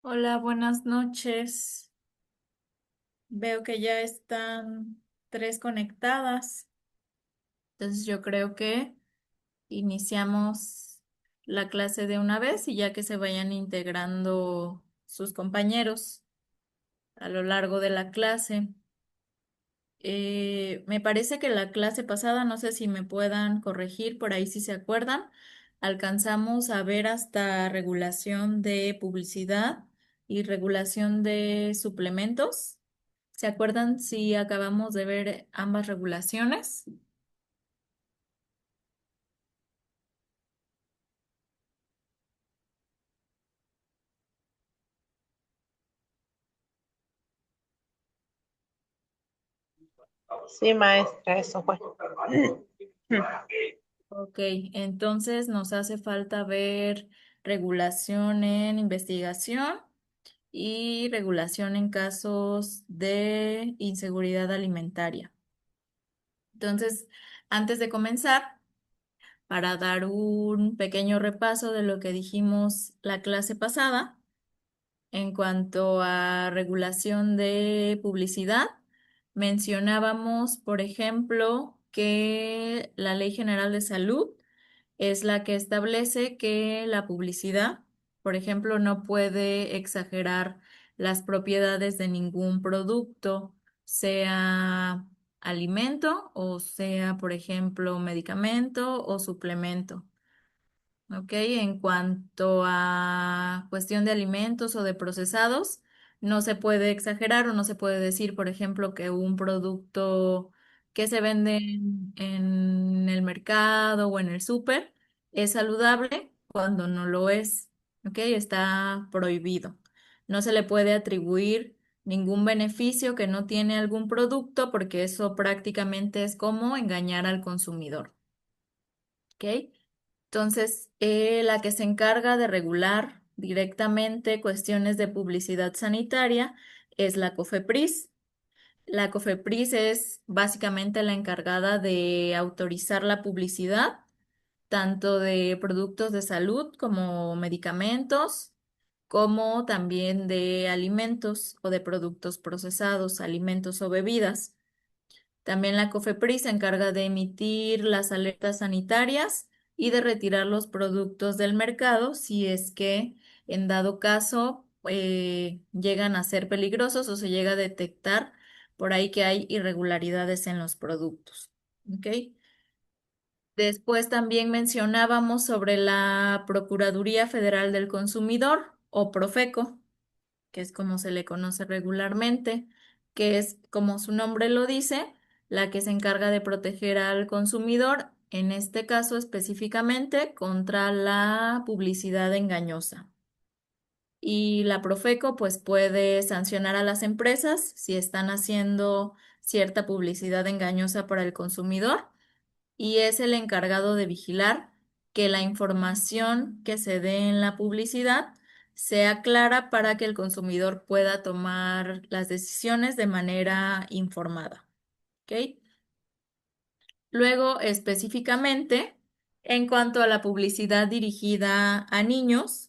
Hola, buenas noches. Veo que ya están tres conectadas. Entonces yo creo que iniciamos la clase de una vez y ya que se vayan integrando sus compañeros a lo largo de la clase. Me parece que la clase pasada, no sé si me puedan corregir por ahí si se acuerdan, alcanzamos a ver hasta regulación de publicidad y regulación de suplementos. ¿Se acuerdan si acabamos de ver ambas regulaciones? Sí, maestra, eso fue. Ok, entonces nos hace falta ver regulación en investigación y regulación en casos de inseguridad alimentaria. Entonces, antes de comenzar, para dar un pequeño repaso de lo que dijimos la clase pasada, en cuanto a regulación de publicidad, mencionábamos, por ejemplo, que la Ley General de Salud es la que establece que la publicidad, por ejemplo, no puede exagerar las propiedades de ningún producto, sea alimento o sea, por ejemplo, medicamento o suplemento. Ok, en cuanto a cuestión de alimentos o de procesados, no se puede exagerar o no se puede decir, por ejemplo, que un producto que se vende en el mercado o en el súper es saludable cuando no lo es. Ok, está prohibido. No se le puede atribuir ningún beneficio que no tiene algún producto porque eso prácticamente es como engañar al consumidor. Ok. Entonces, la que se encarga de regular directamente cuestiones de publicidad sanitaria es la COFEPRIS. La COFEPRIS es básicamente la encargada de autorizar la publicidad, tanto de productos de salud como medicamentos, como también de alimentos o de productos procesados, alimentos o bebidas. También la COFEPRIS se encarga de emitir las alertas sanitarias y de retirar los productos del mercado si es que en dado caso llegan a ser peligrosos o se llega a detectar por ahí que hay irregularidades en los productos. ¿Ok? Después también mencionábamos sobre la Procuraduría Federal del Consumidor o Profeco, que es como se le conoce regularmente, que es, como su nombre lo dice, la que se encarga de proteger al consumidor, en este caso específicamente contra la publicidad engañosa. Y la Profeco pues puede sancionar a las empresas si están haciendo cierta publicidad engañosa para el consumidor y es el encargado de vigilar que la información que se dé en la publicidad sea clara para que el consumidor pueda tomar las decisiones de manera informada. ¿Ok? Luego, específicamente, en cuanto a la publicidad dirigida a niños,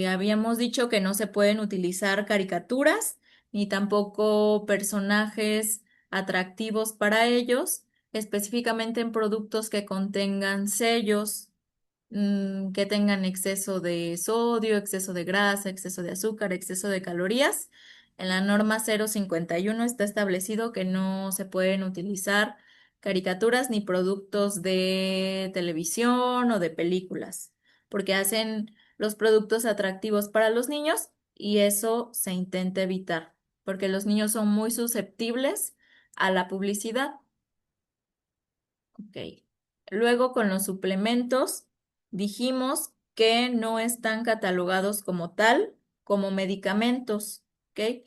habíamos dicho que no se pueden utilizar caricaturas ni tampoco personajes atractivos para ellos, específicamente en productos que contengan sellos, que tengan exceso de sodio, exceso de grasa, exceso de azúcar, exceso de calorías. En la norma 051 está establecido que no se pueden utilizar caricaturas ni productos de televisión o de películas, porque hacen los productos atractivos para los niños y eso se intenta evitar, porque los niños son muy susceptibles a la publicidad. Ok. Luego con los suplementos dijimos que no están catalogados como tal, como medicamentos, ¿ok?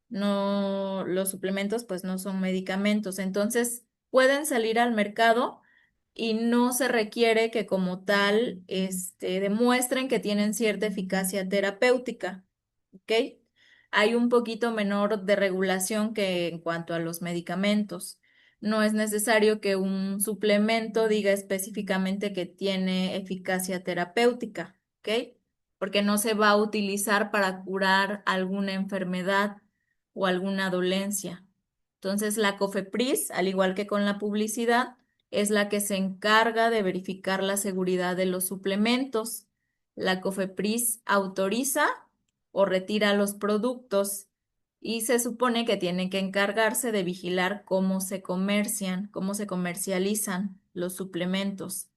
No, los suplementos pues no son medicamentos, entonces pueden salir al mercado y no se requiere que como tal, demuestren que tienen cierta eficacia terapéutica, ¿ok? Hay un poquito menor de regulación que en cuanto a los medicamentos. No es necesario que un suplemento diga específicamente que tiene eficacia terapéutica, ¿ok? porque no se va a utilizar para curar alguna enfermedad o alguna dolencia. Entonces, la COFEPRIS, al igual que con la publicidad, es la que se encarga de verificar la seguridad de los suplementos. La COFEPRIS autoriza o retira los productos y se supone que tiene que encargarse de vigilar cómo se comercian, cómo se comercializan los suplementos.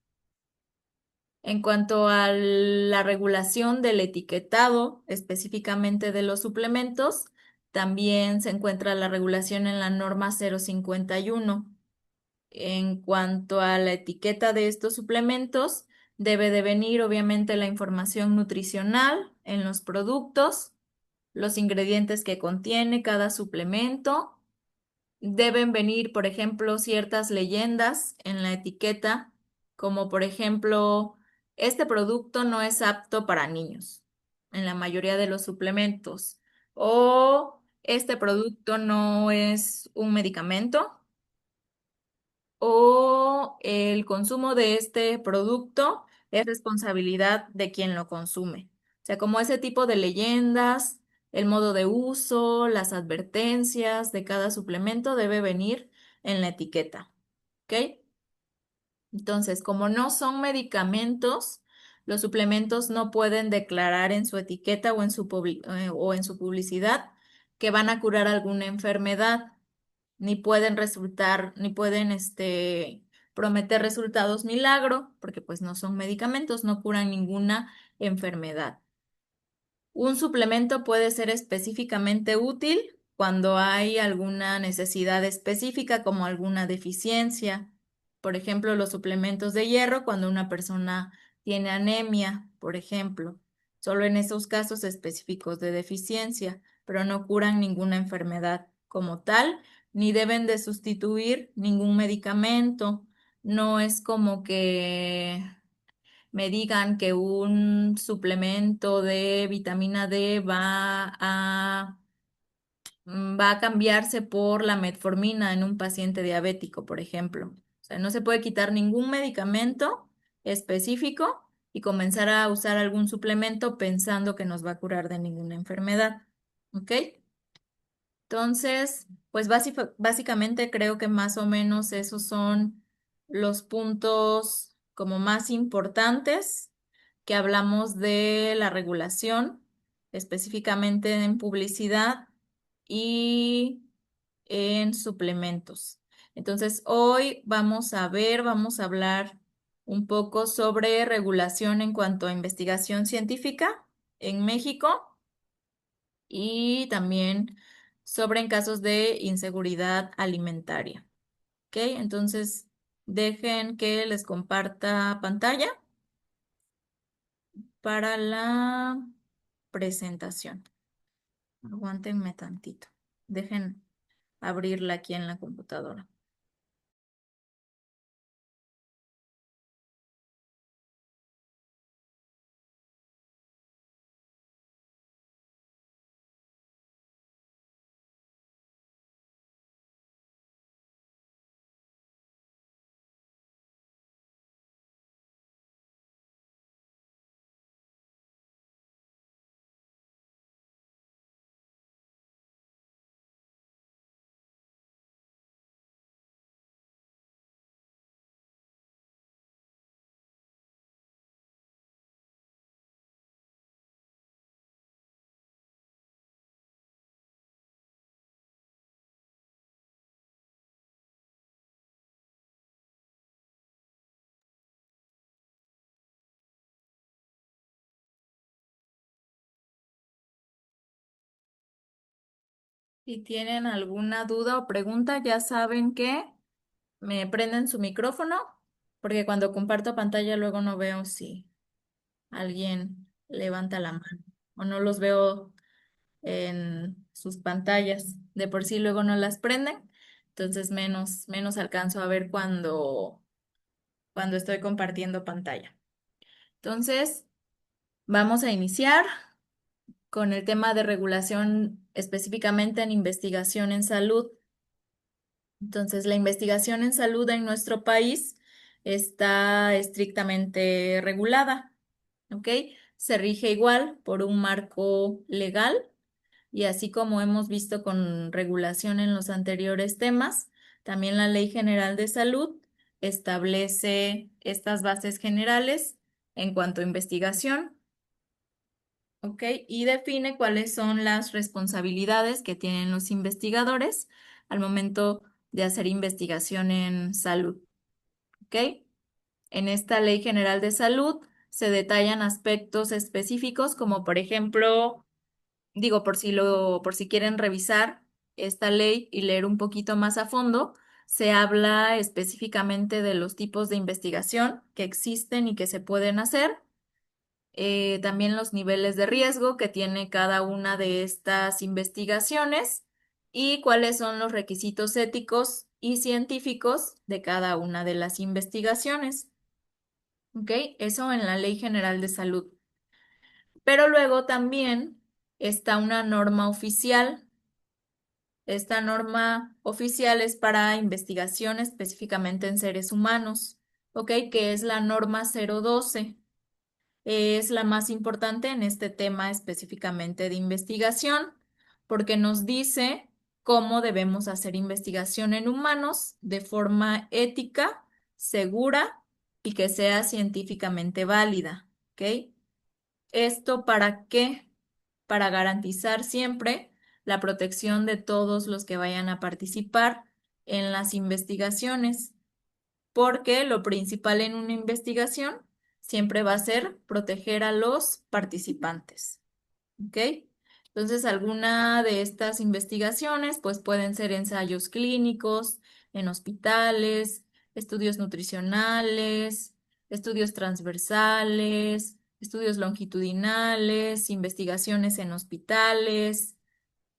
En cuanto a la regulación del etiquetado, específicamente de los suplementos, también se encuentra la regulación en la norma 051. En cuanto a la etiqueta de estos suplementos, debe de venir obviamente la información nutricional en los productos, los ingredientes que contiene cada suplemento. Deben venir, por ejemplo, ciertas leyendas en la etiqueta, como por ejemplo, este producto no es apto para niños, en la mayoría de los suplementos, o este producto no es un medicamento, o el consumo de este producto es responsabilidad de quien lo consume. O sea, como ese tipo de leyendas, el modo de uso, las advertencias de cada suplemento debe venir en la etiqueta. ¿Ok? Entonces, como no son medicamentos, los suplementos no pueden declarar en su etiqueta o en o en su publicidad que van a curar alguna enfermedad, ni pueden resultar, ni pueden prometer resultados milagro, porque pues no son medicamentos, no curan ninguna enfermedad. Un suplemento puede ser específicamente útil cuando hay alguna necesidad específica, como alguna deficiencia. Por ejemplo, los suplementos de hierro cuando una persona tiene anemia, por ejemplo. Solo en esos casos específicos de deficiencia, pero no curan ninguna enfermedad como tal, ni deben de sustituir ningún medicamento. No es como que me digan que un suplemento de vitamina D va a cambiarse por la metformina en un paciente diabético, por ejemplo. O sea, no se puede quitar ningún medicamento específico y comenzar a usar algún suplemento pensando que nos va a curar de ninguna enfermedad. ¿Ok? Entonces, pues básicamente creo que más o menos esos son los puntos como más importantes que hablamos de la regulación, específicamente en publicidad y en suplementos. Entonces, hoy vamos a hablar un poco sobre regulación en cuanto a investigación científica en México y también sobre en casos de inseguridad alimentaria. ¿Ok? Entonces, dejen que les comparta pantalla para la presentación. Aguántenme tantito. Dejen abrirla aquí en la computadora. Si tienen alguna duda o pregunta, ya saben que me prenden su micrófono, porque cuando comparto pantalla luego no veo si alguien levanta la mano o no los veo en sus pantallas. De por sí luego no las prenden, entonces menos alcanzo a ver cuando estoy compartiendo pantalla. Entonces, vamos a iniciar con el tema de regulación específicamente en investigación en salud. Entonces, la investigación en salud en nuestro país está estrictamente regulada, ¿ok? se rige igual por un marco legal y así como hemos visto con regulación en los anteriores temas, también la Ley General de Salud establece estas bases generales en cuanto a investigación, ¿ok? Y define cuáles son las responsabilidades que tienen los investigadores al momento de hacer investigación en salud, ¿ok? En esta Ley General de Salud se detallan aspectos específicos como por ejemplo, digo, por si quieren revisar esta ley y leer un poquito más a fondo, se habla específicamente de los tipos de investigación que existen y que se pueden hacer, también los niveles de riesgo que tiene cada una de estas investigaciones y cuáles son los requisitos éticos y científicos de cada una de las investigaciones. ¿Ok? Eso en la Ley General de Salud. Pero luego también está una norma oficial. Esta norma oficial es para investigación específicamente en seres humanos, ¿ok? Que es la norma 012. Es la más importante en este tema específicamente de investigación, porque nos dice cómo debemos hacer investigación en humanos de forma ética, segura y que sea científicamente válida, ¿ok? ¿Esto para qué? Para garantizar siempre la protección de todos los que vayan a participar en las investigaciones, porque lo principal en una investigación siempre va a ser proteger a los participantes. ¿Ok? Entonces, alguna de estas investigaciones, pues pueden ser ensayos clínicos en hospitales, estudios nutricionales, estudios transversales, estudios longitudinales, investigaciones en hospitales,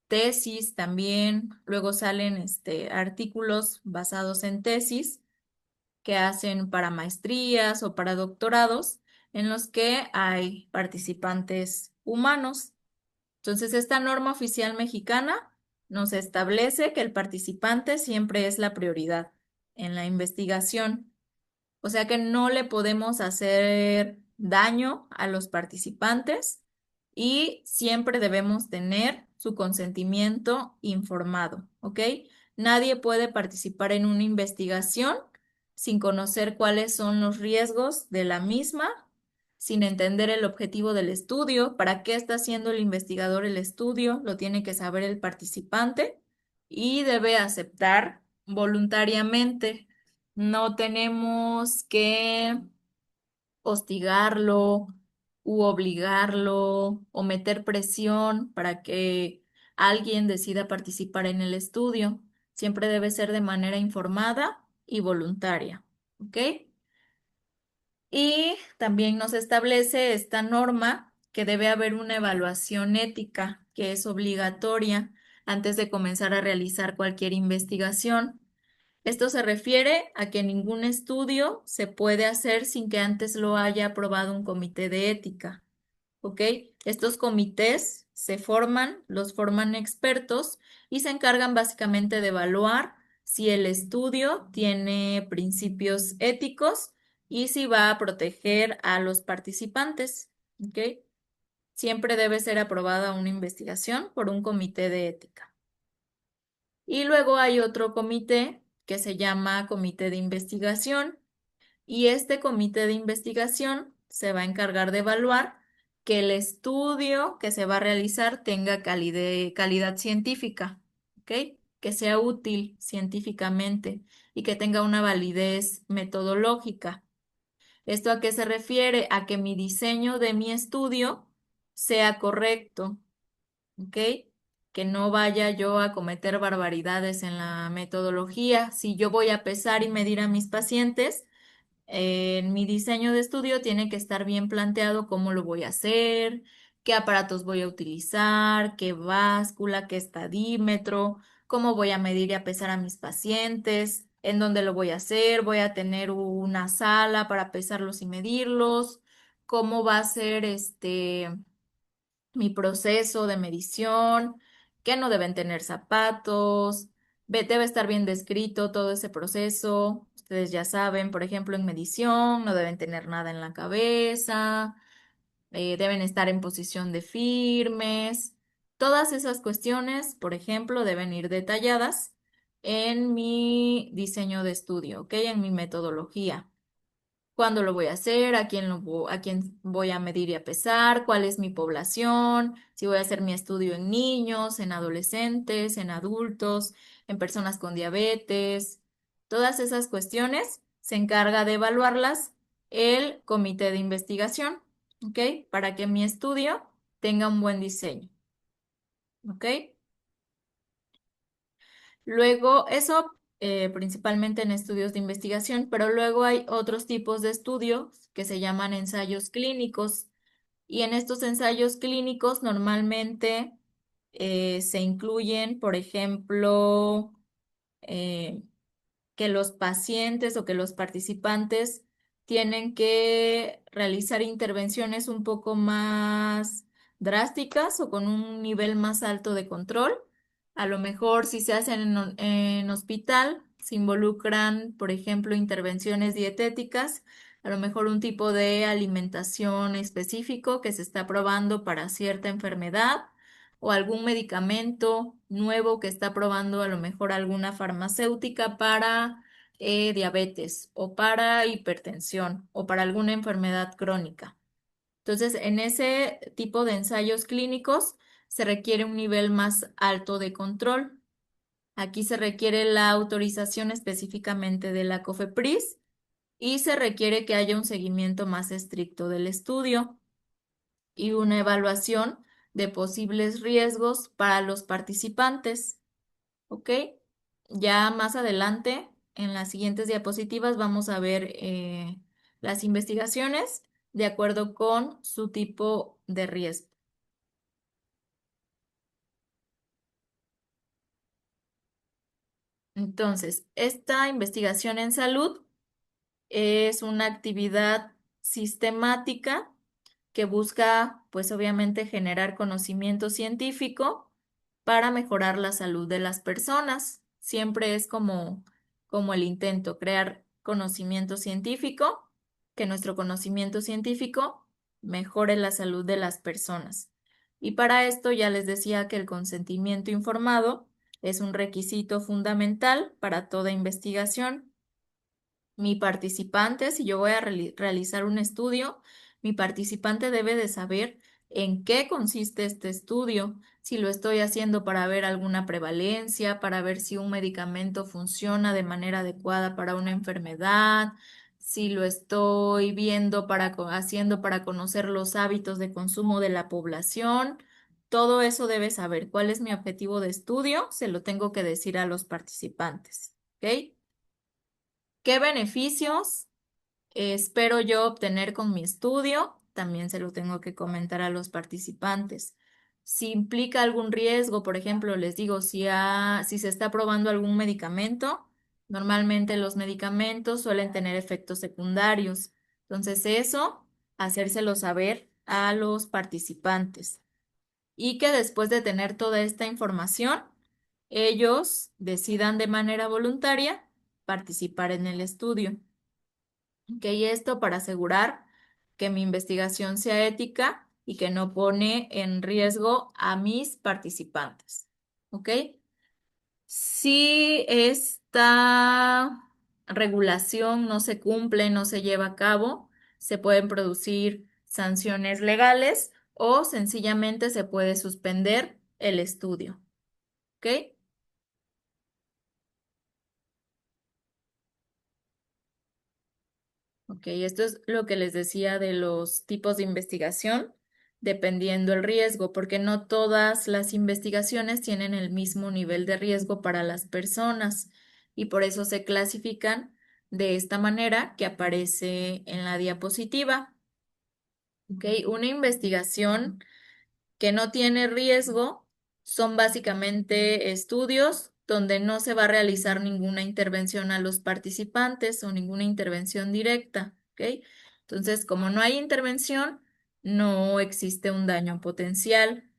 tesis también. Luego salen artículos basados en tesis que hacen para maestrías o para doctorados en los que hay participantes humanos. Entonces, esta norma oficial mexicana nos establece que el participante siempre es la prioridad en la investigación. O sea que no le podemos hacer daño a los participantes y siempre debemos tener su consentimiento informado, ¿ok? Nadie puede participar en una investigación sin conocer cuáles son los riesgos de la misma, sin entender el objetivo del estudio, para qué está haciendo el investigador el estudio, lo tiene que saber el participante y debe aceptar voluntariamente. No tenemos que hostigarlo u obligarlo o meter presión para que alguien decida participar en el estudio. Siempre debe ser de manera informada y voluntaria. ¿Ok? Y también nos establece esta norma que debe haber una evaluación ética que es obligatoria antes de comenzar a realizar cualquier investigación. Esto se refiere a que ningún estudio se puede hacer sin que antes lo haya aprobado un comité de ética, ¿ok? Estos comités los forman expertos y se encargan básicamente de evaluar si el estudio tiene principios éticos y si va a proteger a los participantes, ¿ok? Siempre debe ser aprobada una investigación por un comité de ética. Y luego hay otro comité que se llama Comité de Investigación y este comité de investigación se va a encargar de evaluar que el estudio que se va a realizar tenga calidad científica, ¿ok? Que sea útil científicamente y que tenga una validez metodológica. ¿Esto a qué se refiere? A que mi diseño de mi estudio sea correcto, ¿ok? Que no vaya yo a cometer barbaridades en la metodología. Si yo voy a pesar y medir a mis pacientes, en mi diseño de estudio tiene que estar bien planteado cómo lo voy a hacer, qué aparatos voy a utilizar, qué báscula, qué estadímetro, cómo voy a medir y a pesar a mis pacientes, en dónde lo voy a hacer, voy a tener una sala para pesarlos y medirlos, cómo va a ser mi proceso de medición, que no deben tener zapatos, debe estar bien descrito todo ese proceso. Ustedes ya saben, por ejemplo, en medición no deben tener nada en la cabeza, deben estar en posición de firmes. Todas esas cuestiones, por ejemplo, deben ir detalladas en mi diseño de estudio, ¿ok? En mi metodología. ¿Cuándo lo voy a hacer? ¿A quién voy a medir y a pesar? ¿Cuál es mi población? Si voy a hacer mi estudio en niños, en adolescentes, en adultos, en personas con diabetes. Todas esas cuestiones se encarga de evaluarlas el comité de investigación, ¿ok? Para que mi estudio tenga un buen diseño, ¿ok? Luego, eso principalmente en estudios de investigación, pero luego hay otros tipos de estudios que se llaman ensayos clínicos. Y en estos ensayos clínicos normalmente se incluyen, por ejemplo, eh, que los pacientes o que los participantes tienen que realizar intervenciones un poco más drásticas o con un nivel más alto de control. A lo mejor si se hacen en hospital, se involucran, por ejemplo, intervenciones dietéticas, a lo mejor un tipo de alimentación específico que se está probando para cierta enfermedad o algún medicamento nuevo que está probando a lo mejor alguna farmacéutica para diabetes o para hipertensión o para alguna enfermedad crónica. Entonces, en ese tipo de ensayos clínicos se requiere un nivel más alto de control. Aquí se requiere la autorización específicamente de la COFEPRIS y se requiere que haya un seguimiento más estricto del estudio y una evaluación de posibles riesgos para los participantes. ¿Ok? Ya más adelante, en las siguientes diapositivas, vamos a ver las investigaciones de acuerdo con su tipo de riesgo. Entonces, esta investigación en salud es una actividad sistemática que busca, pues obviamente, generar conocimiento científico para mejorar la salud de las personas. Siempre es como el intento, crear conocimiento científico, que nuestro conocimiento científico mejore la salud de las personas. Y para esto ya les decía que el consentimiento informado es un requisito fundamental para toda investigación. Mi participante, si yo voy a realizar un estudio, mi participante debe de saber en qué consiste este estudio, si lo estoy haciendo para ver alguna prevalencia, para ver si un medicamento funciona de manera adecuada para una enfermedad, si lo estoy viendo haciendo para conocer los hábitos de consumo de la población. Todo eso debe saber. ¿Cuál es mi objetivo de estudio? Se lo tengo que decir a los participantes. ¿Ok? ¿Qué beneficios espero yo obtener con mi estudio? También se lo tengo que comentar a los participantes. Si implica algún riesgo, por ejemplo, les digo, si se está probando algún medicamento, normalmente los medicamentos suelen tener efectos secundarios. Entonces, eso, hacérselo saber a los participantes. Y que después de tener toda esta información, ellos decidan de manera voluntaria participar en el estudio. ¿Ok? Esto para asegurar que mi investigación sea ética y que no pone en riesgo a mis participantes. ¿Ok? Si esta regulación no se cumple, no se lleva a cabo, se pueden producir sanciones legales o sencillamente se puede suspender el estudio. ¿Ok? Ok, esto es lo que les decía de los tipos de investigación, dependiendo el riesgo, porque no todas las investigaciones tienen el mismo nivel de riesgo para las personas y por eso se clasifican de esta manera que aparece en la diapositiva. Ok, una investigación que no tiene riesgo son básicamente estudios donde no se va a realizar ninguna intervención a los participantes o ninguna intervención directa, ¿ok? Entonces, como no hay intervención, no existe un daño potencial.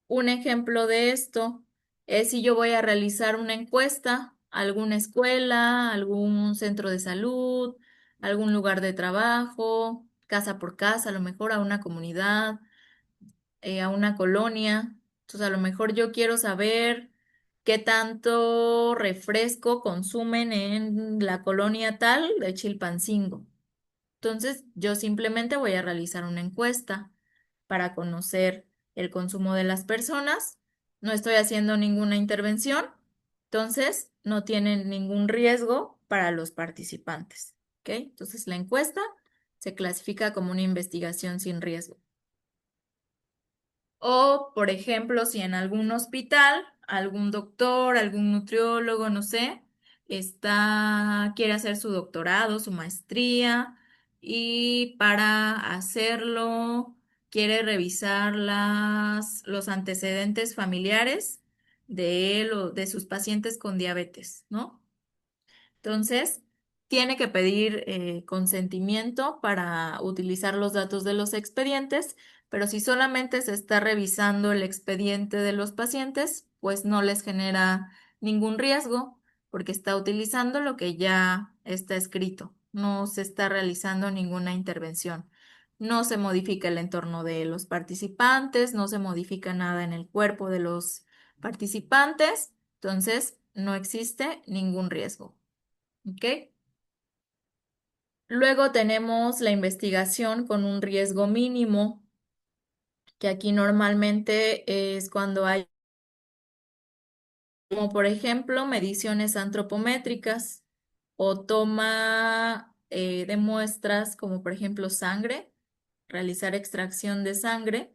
Un ejemplo de esto es si yo voy a realizar una encuesta a alguna escuela, algún centro de salud, algún lugar de trabajo. casa por casa, a lo mejor a una comunidad, a una colonia. Entonces, a lo mejor yo quiero saber qué tanto refresco consumen en la colonia tal de Chilpancingo. Entonces, yo simplemente voy a realizar una encuesta para conocer el consumo de las personas. No estoy haciendo ninguna intervención, entonces no tienen ningún riesgo para los participantes. ¿Ok? Entonces, la encuesta se clasifica como una investigación sin riesgo. O, por ejemplo, si en algún hospital, algún doctor, algún nutriólogo, no sé, quiere hacer su doctorado, su maestría, y para hacerlo quiere revisar los antecedentes familiares de él o de sus pacientes con diabetes, ¿no? Entonces, tiene que pedir consentimiento para utilizar los datos de los expedientes, pero si solamente se está revisando el expediente de los pacientes, pues no les genera ningún riesgo porque está utilizando lo que ya está escrito. No se está realizando ninguna intervención. No se modifica el entorno de los participantes, no se modifica nada en el cuerpo de los participantes, entonces no existe ningún riesgo. ¿Ok? Luego tenemos la investigación con un riesgo mínimo, que aquí normalmente es cuando hay, como por ejemplo, mediciones antropométricas o toma de muestras, como por ejemplo sangre, realizar extracción de sangre,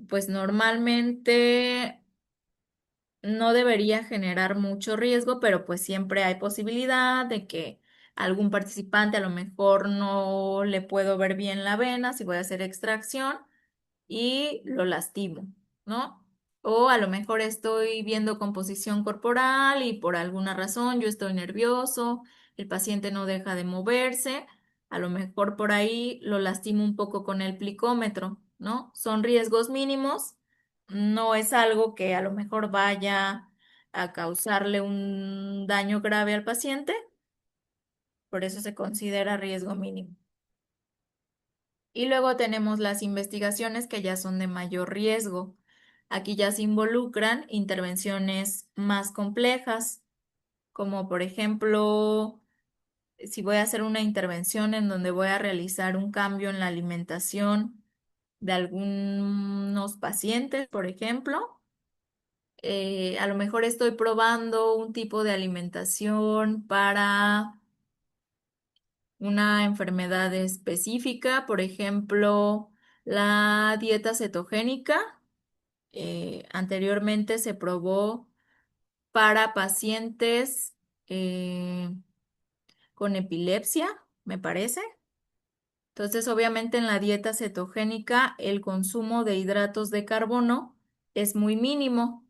pues normalmente no debería generar mucho riesgo, pero pues siempre hay posibilidad de que algún participante a lo mejor no le puedo ver bien la vena si voy a hacer extracción y lo lastimo, ¿no? O a lo mejor estoy viendo composición corporal y por alguna razón yo estoy nervioso, el paciente no deja de moverse, a lo mejor por ahí lo lastimo un poco con el plicómetro, ¿no? Son riesgos mínimos, no es algo que a lo mejor vaya a causarle un daño grave al paciente, por eso se considera riesgo mínimo. Y luego tenemos las investigaciones que ya son de mayor riesgo. Aquí ya se involucran intervenciones más complejas, como por ejemplo, si voy a hacer una intervención en donde voy a realizar un cambio en la alimentación de algunos pacientes, por ejemplo, a lo mejor estoy probando un tipo de alimentación para una enfermedad específica, por ejemplo, la dieta cetogénica. Anteriormente se probó para pacientes eh, con epilepsia, me parece. Entonces, obviamente en la dieta cetogénica el consumo de hidratos de carbono es muy mínimo.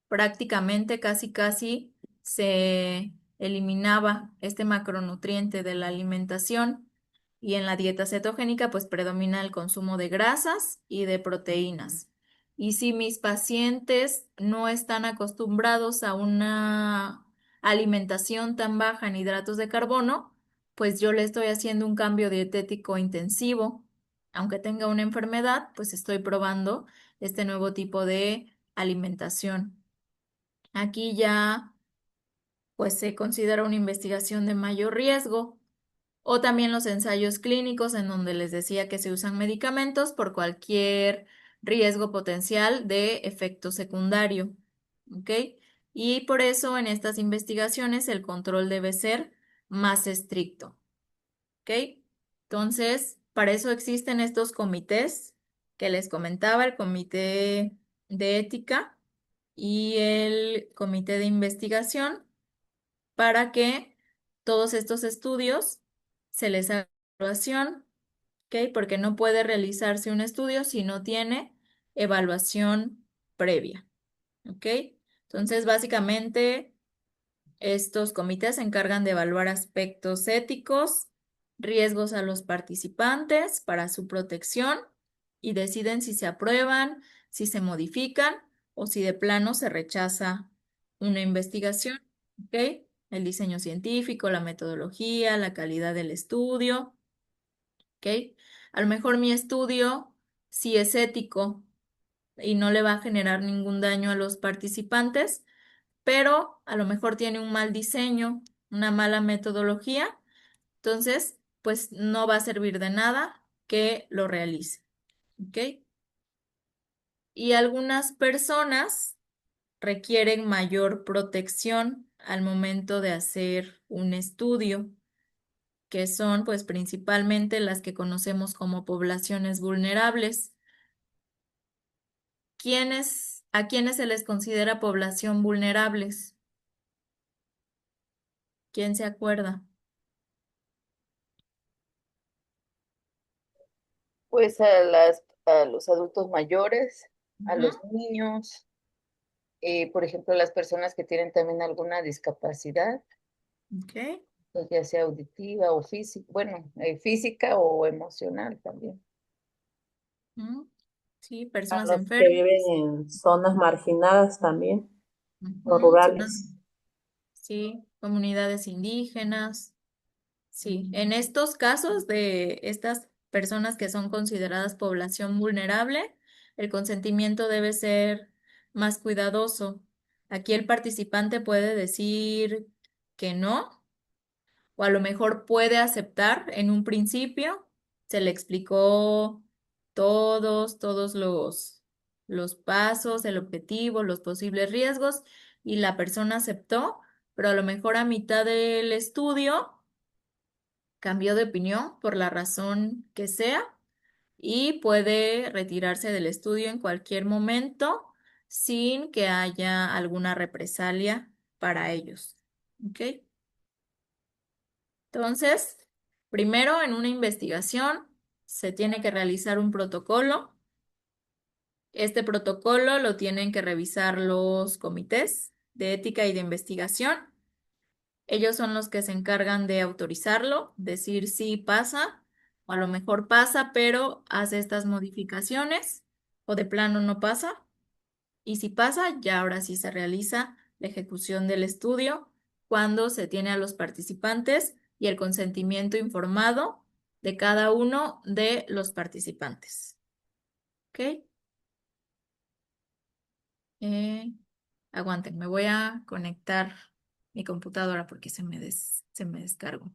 Prácticamente casi se eliminaba este macronutriente de la alimentación y en la dieta cetogénica pues predomina el consumo de grasas y de proteínas. Y si mis pacientes no están acostumbrados a una alimentación tan baja en hidratos de carbono, pues yo le estoy haciendo un cambio dietético intensivo. Aunque tenga una enfermedad, pues estoy probando este nuevo tipo de alimentación. Aquí ya pues se considera una investigación de mayor riesgo o también los ensayos clínicos en donde les decía que se usan medicamentos por cualquier riesgo potencial de efecto secundario. ¿Ok? Y por eso en estas investigaciones el control debe ser más estricto. ¿Ok? Entonces, para eso existen estos comités que les comentaba, el comité de ética y el comité de investigación, para que todos estos estudios se les haga evaluación, ¿ok? Porque no puede realizarse un estudio si no tiene evaluación previa, ¿ok? Entonces, básicamente, estos comités se encargan de evaluar aspectos éticos, riesgos a los participantes para su protección y deciden si se aprueban, si se modifican o si de plano se rechaza una investigación. ¿Ok? El diseño científico, la metodología, la calidad del estudio. ¿Ok? ¿ok? A lo mejor mi estudio sí es ético y no le va a generar ningún daño a los participantes, pero a lo mejor tiene un mal diseño, una mala metodología, entonces, pues no va a servir de nada que lo realice, ¿ok? Y algunas personas requieren mayor protección al momento de hacer un estudio, que son pues principalmente las que conocemos como poblaciones vulnerables. ¿A quiénes se les considera población vulnerables? ¿Quién se acuerda? Pues a los adultos mayores, a Ujú, los niños, por ejemplo, las personas que tienen también alguna discapacidad, ok. pues, ya sea auditiva o física, bueno, física o emocional también. Mm, sí, A personas los que viven enfermas. en zonas marginadas también, o Ujú, rurales. sí, comunidades indígenas. Sí, en estos casos de estas personas que son consideradas población vulnerable, el consentimiento debe ser más cuidadoso. Aquí el participante puede decir que no, o a lo mejor puede aceptar en un principio. Se le explicó todos los pasos, el objetivo, los posibles riesgos, y la persona aceptó, pero a lo mejor a mitad del estudio cambió de opinión por la razón que sea y puede retirarse del estudio en cualquier momento sin que haya alguna represalia para ellos. ¿Ok? Entonces, primero en una investigación se tiene que realizar un protocolo. Este protocolo lo tienen que revisar los comités de ética y de investigación. Ellos son los que se encargan de autorizarlo, decir si pasa, o a lo mejor pasa, pero hace estas modificaciones, o de plano no pasa. Y si pasa, ya ahora sí se realiza la ejecución del estudio cuando se tiene a los participantes y el consentimiento informado de cada uno de los participantes. ¿Ok? Eh, aguanten, me voy a conectar mi computadora porque se me descargó.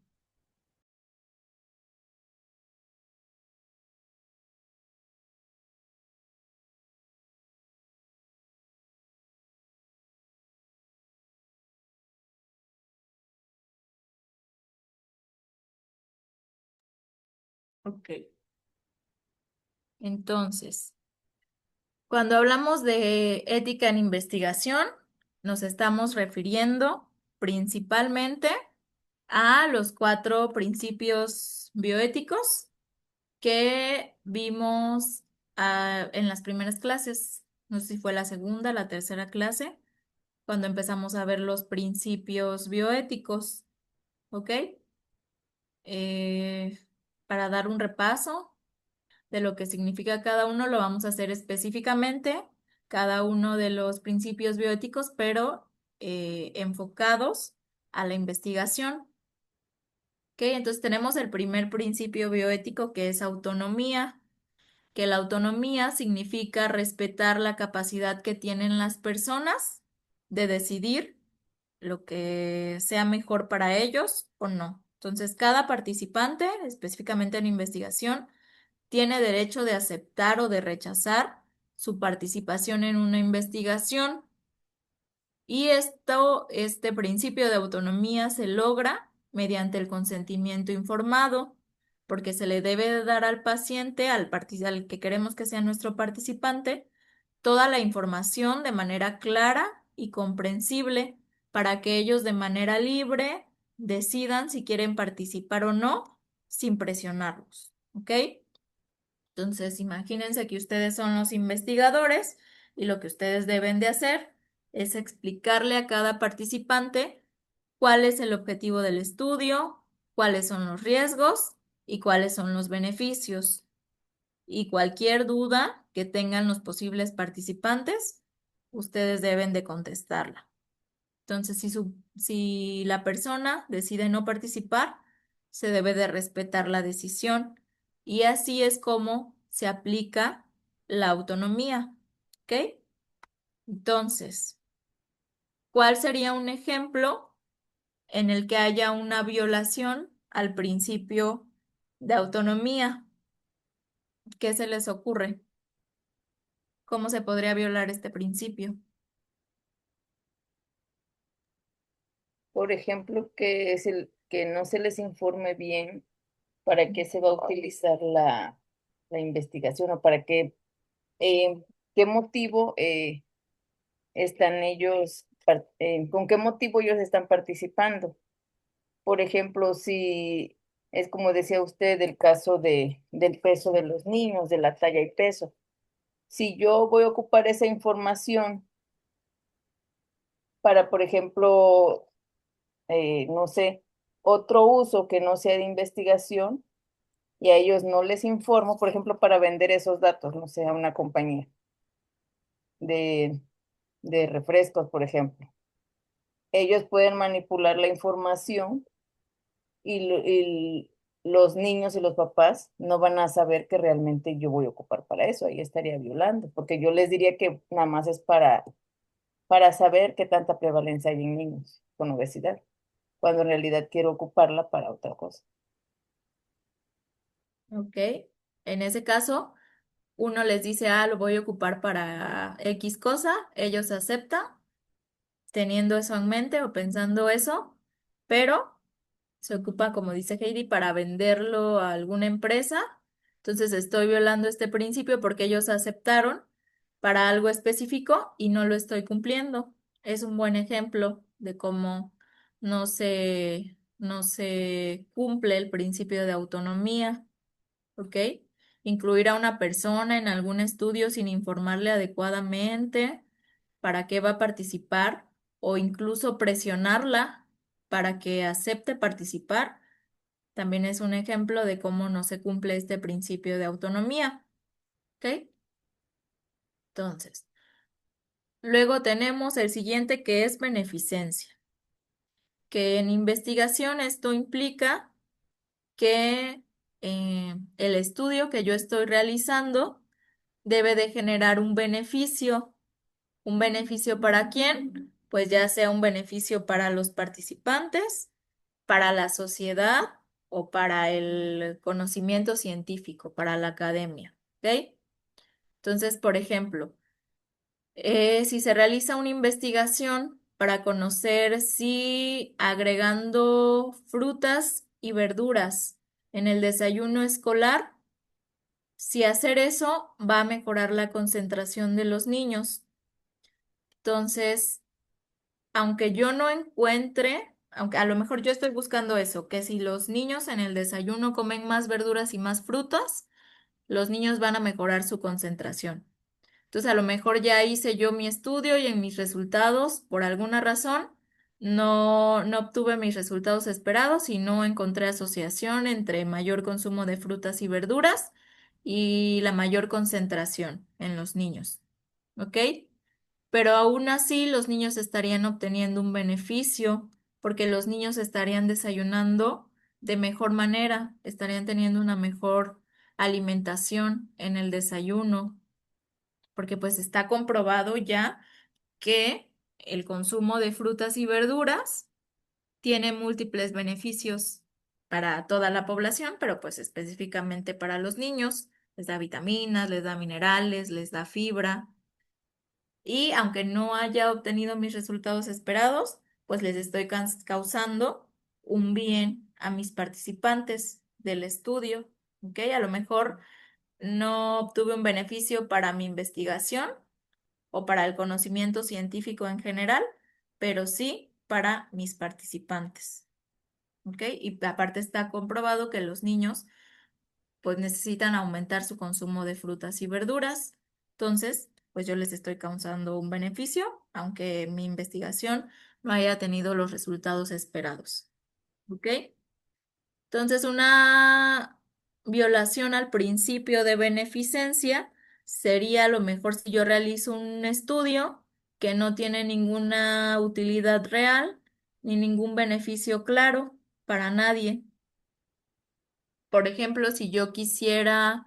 Ok. Entonces, cuando hablamos de ética en investigación, nos estamos refiriendo principalmente a los cuatro principios bioéticos que vimos en las primeras clases. No sé si fue la segunda, la tercera clase, cuando empezamos a ver los principios bioéticos, ¿ok? Eh, para dar un repaso de lo que significa cada uno, lo vamos a hacer específicamente, cada uno de los principios bioéticos, pero enfocados a la investigación. ¿Ok? Entonces tenemos el primer principio bioético que es autonomía, que la autonomía significa respetar la capacidad que tienen las personas de decidir lo que sea mejor para ellos o no. Entonces, cada participante, específicamente en investigación, tiene derecho de aceptar o de rechazar su participación en una investigación, y este principio de autonomía se logra mediante el consentimiento informado, porque se le debe de dar al paciente, al que queremos que sea nuestro participante, toda la información de manera clara y comprensible para que ellos de manera libre decidan si quieren participar o no, sin presionarlos. ¿Ok? Entonces, imagínense que ustedes son los investigadores y lo que ustedes deben de hacer es explicarle a cada participante cuál es el objetivo del estudio, cuáles son los riesgos y cuáles son los beneficios. Y cualquier duda que tengan los posibles participantes, ustedes deben de contestarla. Entonces, si la persona decide no participar, se debe de respetar la decisión. Y así es como se aplica la autonomía. ¿Ok? Entonces, ¿cuál sería un ejemplo en el que haya una violación al principio de autonomía? ¿Qué se les ocurre? ¿Cómo se podría violar este principio? Por ejemplo, que es el que no se les informe bien para qué se va a utilizar la investigación o para qué motivo están ellos, con qué motivo ellos están participando. Por ejemplo, si es como decía usted, el caso del peso de los niños, de la talla y peso. Si yo voy a ocupar esa información para, por ejemplo, no sé, otro uso que no sea de investigación y a ellos no les informo, por ejemplo, para vender esos datos, no sé, a una compañía de, de refrescos, por ejemplo. Ellos pueden manipular la información y los niños y los papás no van a saber que realmente yo voy a ocupar para eso, ahí estaría violando, porque yo les diría que nada más es para saber qué tanta prevalencia hay en niños con obesidad, cuando en realidad quiero ocuparla para otra cosa. ¿Ok? En ese caso, uno les dice, lo voy a ocupar para X cosa, ellos aceptan, teniendo eso en mente o pensando eso, pero se ocupa, como dice Heidi, para venderlo a alguna empresa. Entonces estoy violando este principio porque ellos aceptaron para algo específico y no lo estoy cumpliendo. Es un buen ejemplo de cómo no se cumple el principio de autonomía, ¿ok? Incluir a una persona en algún estudio sin informarle adecuadamente para qué va a participar o incluso presionarla para que acepte participar, también es un ejemplo de cómo no se cumple este principio de autonomía. ¿Ok? Entonces, luego tenemos el siguiente que es beneficencia, que en investigación esto implica que el estudio que yo estoy realizando debe de generar un beneficio. ¿Un beneficio para quién? Pues ya sea un beneficio para los participantes, para la sociedad o para el conocimiento científico, para la academia. ¿Ok? Entonces, por ejemplo, si se realiza una investigación para conocer si agregando frutas y verduras en el desayuno escolar, si hacer eso va a mejorar la concentración de los niños. Entonces, aunque yo no encuentre, aunque a lo mejor yo estoy buscando eso, que si los niños en el desayuno comen más verduras y más frutas, los niños van a mejorar su concentración. Entonces, a lo mejor ya hice yo mi estudio y en mis resultados, por alguna razón, no obtuve mis resultados esperados y no encontré asociación entre mayor consumo de frutas y verduras y la mayor concentración en los niños. ¿Ok? Pero aún así los niños estarían obteniendo un beneficio porque los niños estarían desayunando de mejor manera, estarían teniendo una mejor alimentación en el desayuno, porque pues está comprobado ya que el consumo de frutas y verduras tiene múltiples beneficios para toda la población, pero pues específicamente para los niños. Les da vitaminas, les da minerales, les da fibra. Y aunque no haya obtenido mis resultados esperados, pues les estoy causando un bien a mis participantes del estudio. ¿Ok? A lo mejor no obtuve un beneficio para mi investigación o para el conocimiento científico en general, pero sí para mis participantes. ¿Ok? Y aparte está comprobado que los niños pues necesitan aumentar su consumo de frutas y verduras. Entonces, pues yo les estoy causando un beneficio, aunque mi investigación no haya tenido los resultados esperados. ¿Ok? Entonces, una violación al principio de beneficencia sería a lo mejor si yo realizo un estudio que no tiene ninguna utilidad real ni ningún beneficio claro para nadie. Por ejemplo, si yo quisiera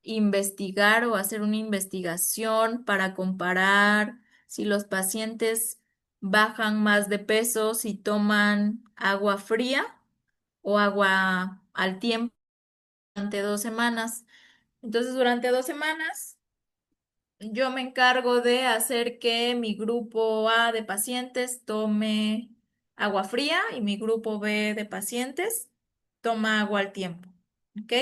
investigar o hacer una investigación para comparar si los pacientes bajan más de peso si toman agua fría o agua al tiempo durante 2 semanas. Entonces, durante 2 semanas, yo me encargo de hacer que mi grupo A de pacientes tome agua fría y mi grupo B de pacientes toma agua al tiempo. ¿Ok?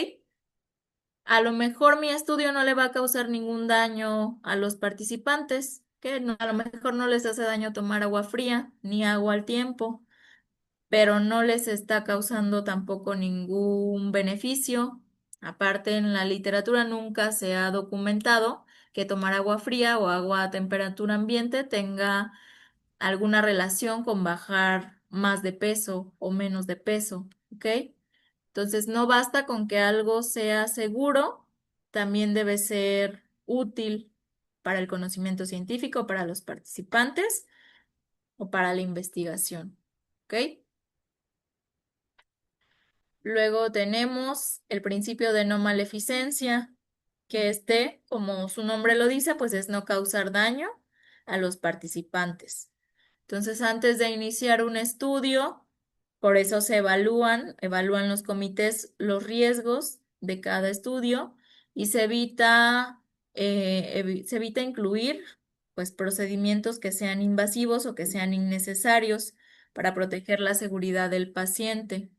A lo mejor mi estudio no le va a causar ningún daño a los participantes, que a lo mejor no les hace daño tomar agua fría ni agua al tiempo, pero no les está causando tampoco ningún beneficio. Aparte, en la literatura nunca se ha documentado que tomar agua fría o agua a temperatura ambiente tenga alguna relación con bajar más de peso o menos de peso, ¿ok? Entonces, no basta con que algo sea seguro, también debe ser útil para el conocimiento científico, para los participantes o para la investigación, ¿ok? Luego tenemos el principio de no maleficencia, que como su nombre lo dice, pues es no causar daño a los participantes. Entonces, antes de iniciar un estudio, por eso evalúan los comités los riesgos de cada estudio y se evita incluir pues procedimientos que sean invasivos o que sean innecesarios para proteger la seguridad del paciente.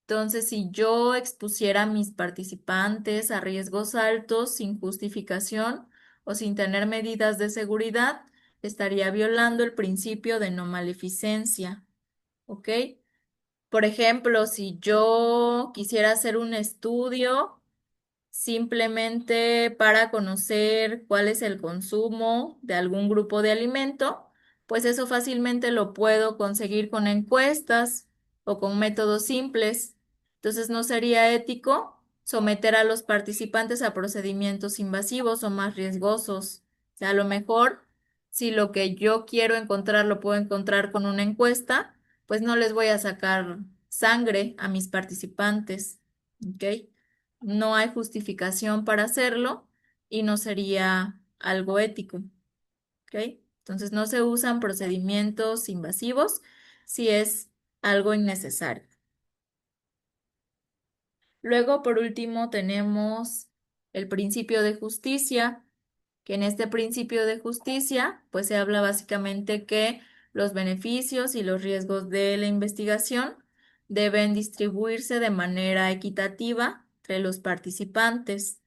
Entonces, si yo expusiera a mis participantes a riesgos altos sin justificación o sin tener medidas de seguridad, estaría violando el principio de no maleficencia, ¿ok? Por ejemplo, si yo quisiera hacer un estudio simplemente para conocer cuál es el consumo de algún grupo de alimento, pues eso fácilmente lo puedo conseguir con encuestas o con métodos simples. Entonces no sería ético someter a los participantes a procedimientos invasivos o más riesgosos. O sea, a lo mejor, si lo que yo quiero encontrar lo puedo encontrar con una encuesta, pues no les voy a sacar sangre a mis participantes. ¿Ok? No hay justificación para hacerlo y no sería algo ético, ¿ok? Entonces no se usan procedimientos invasivos si es algo innecesario. Luego, por último, tenemos el principio de justicia, que en este principio de justicia, pues se habla básicamente que los beneficios y los riesgos de la investigación deben distribuirse de manera equitativa entre los participantes.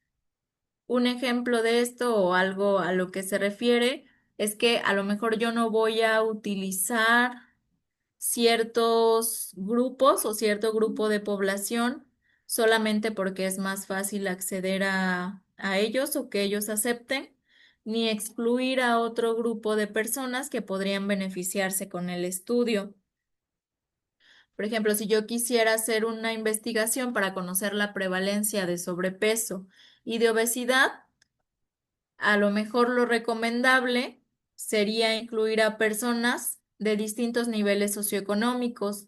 Un ejemplo de esto o algo a lo que se refiere es que a lo mejor yo no voy a utilizar ciertos grupos o cierto grupo de población solamente porque es más fácil acceder a ellos o que ellos acepten, ni excluir a otro grupo de personas que podrían beneficiarse con el estudio. Por ejemplo, si yo quisiera hacer una investigación para conocer la prevalencia de sobrepeso y de obesidad, a lo mejor lo recomendable sería incluir a personas de distintos niveles socioeconómicos.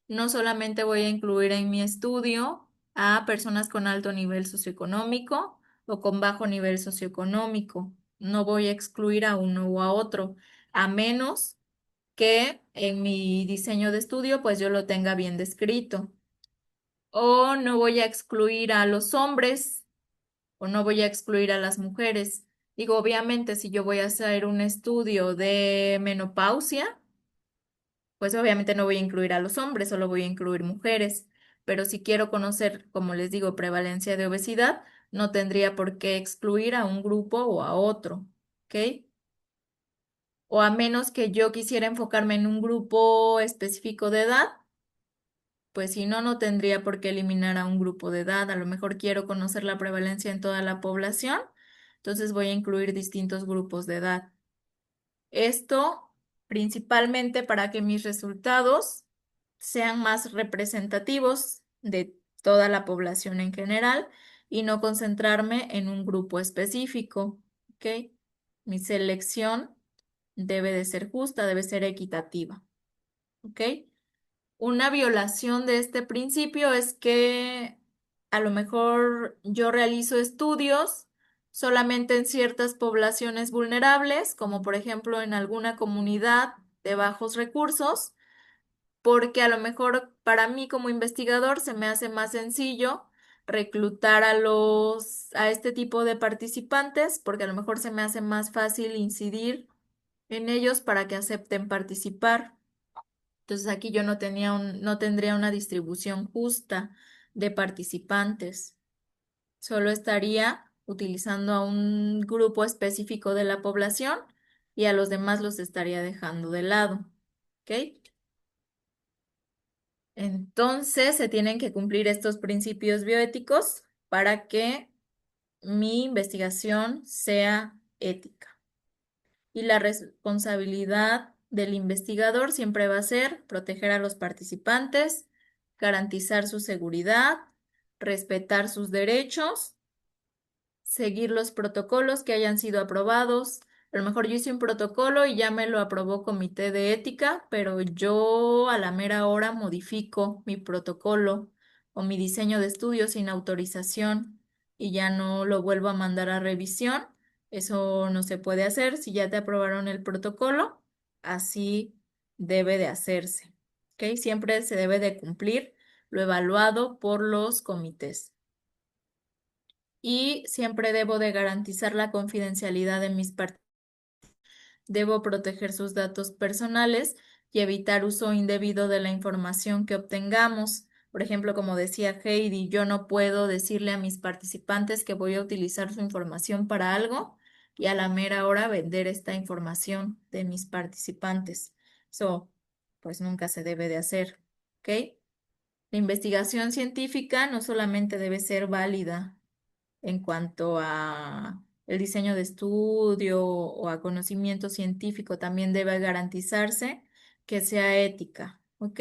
No solamente voy a incluir en mi estudio a personas con alto nivel socioeconómico o con bajo nivel socioeconómico. No voy a excluir a uno o a otro, a menos que en mi diseño de estudio pues yo lo tenga bien descrito. O no voy a excluir a los hombres o no voy a excluir a las mujeres. Digo, obviamente, si yo voy a hacer un estudio de menopausia, pues obviamente no voy a incluir a los hombres, solo voy a incluir mujeres. Pero si quiero conocer, como les digo, prevalencia de obesidad, no tendría por qué excluir a un grupo o a otro, ¿ok? O a menos que yo quisiera enfocarme en un grupo específico de edad, pues si no, no tendría por qué eliminar a un grupo de edad. A lo mejor quiero conocer la prevalencia en toda la población, entonces voy a incluir distintos grupos de edad. Esto principalmente para que mis resultados sean más representativos de toda la población en general y no concentrarme en un grupo específico, ¿ok? Mi selección debe de ser justa, debe ser equitativa, ¿ok? Una violación de este principio es que a lo mejor yo realizo estudios solamente en ciertas poblaciones vulnerables, como por ejemplo en alguna comunidad de bajos recursos, porque a lo mejor para mí como investigador se me hace más sencillo reclutar a este tipo de participantes, porque a lo mejor se me hace más fácil incidir en ellos para que acepten participar. Entonces aquí yo no tendría una distribución justa de participantes. Solo estaría utilizando a un grupo específico de la población y a los demás los estaría dejando de lado. ¿Ok? Entonces se tienen que cumplir estos principios bioéticos para que mi investigación sea ética. Y la responsabilidad del investigador siempre va a ser proteger a los participantes, garantizar su seguridad, respetar sus derechos, seguir los protocolos que hayan sido aprobados. A lo mejor yo hice un protocolo y ya me lo aprobó comité de ética, pero yo a la mera hora modifico mi protocolo o mi diseño de estudio sin autorización y ya no lo vuelvo a mandar a revisión. Eso no se puede hacer. Si ya te aprobaron el protocolo, así debe de hacerse. ¿Ok? Siempre se debe de cumplir lo evaluado por los comités y siempre debo de garantizar la confidencialidad de mis participantes. Debo proteger sus datos personales y evitar uso indebido de la información que obtengamos. Por ejemplo, como decía Heidi, yo no puedo decirle a mis participantes que voy a utilizar su información para algo y a la mera hora vender esta información de mis participantes. Eso, pues nunca se debe de hacer. ¿Ok? La investigación científica no solamente debe ser válida en cuanto a el diseño de estudio o a conocimiento científico, también debe garantizarse que sea ética, ¿ok?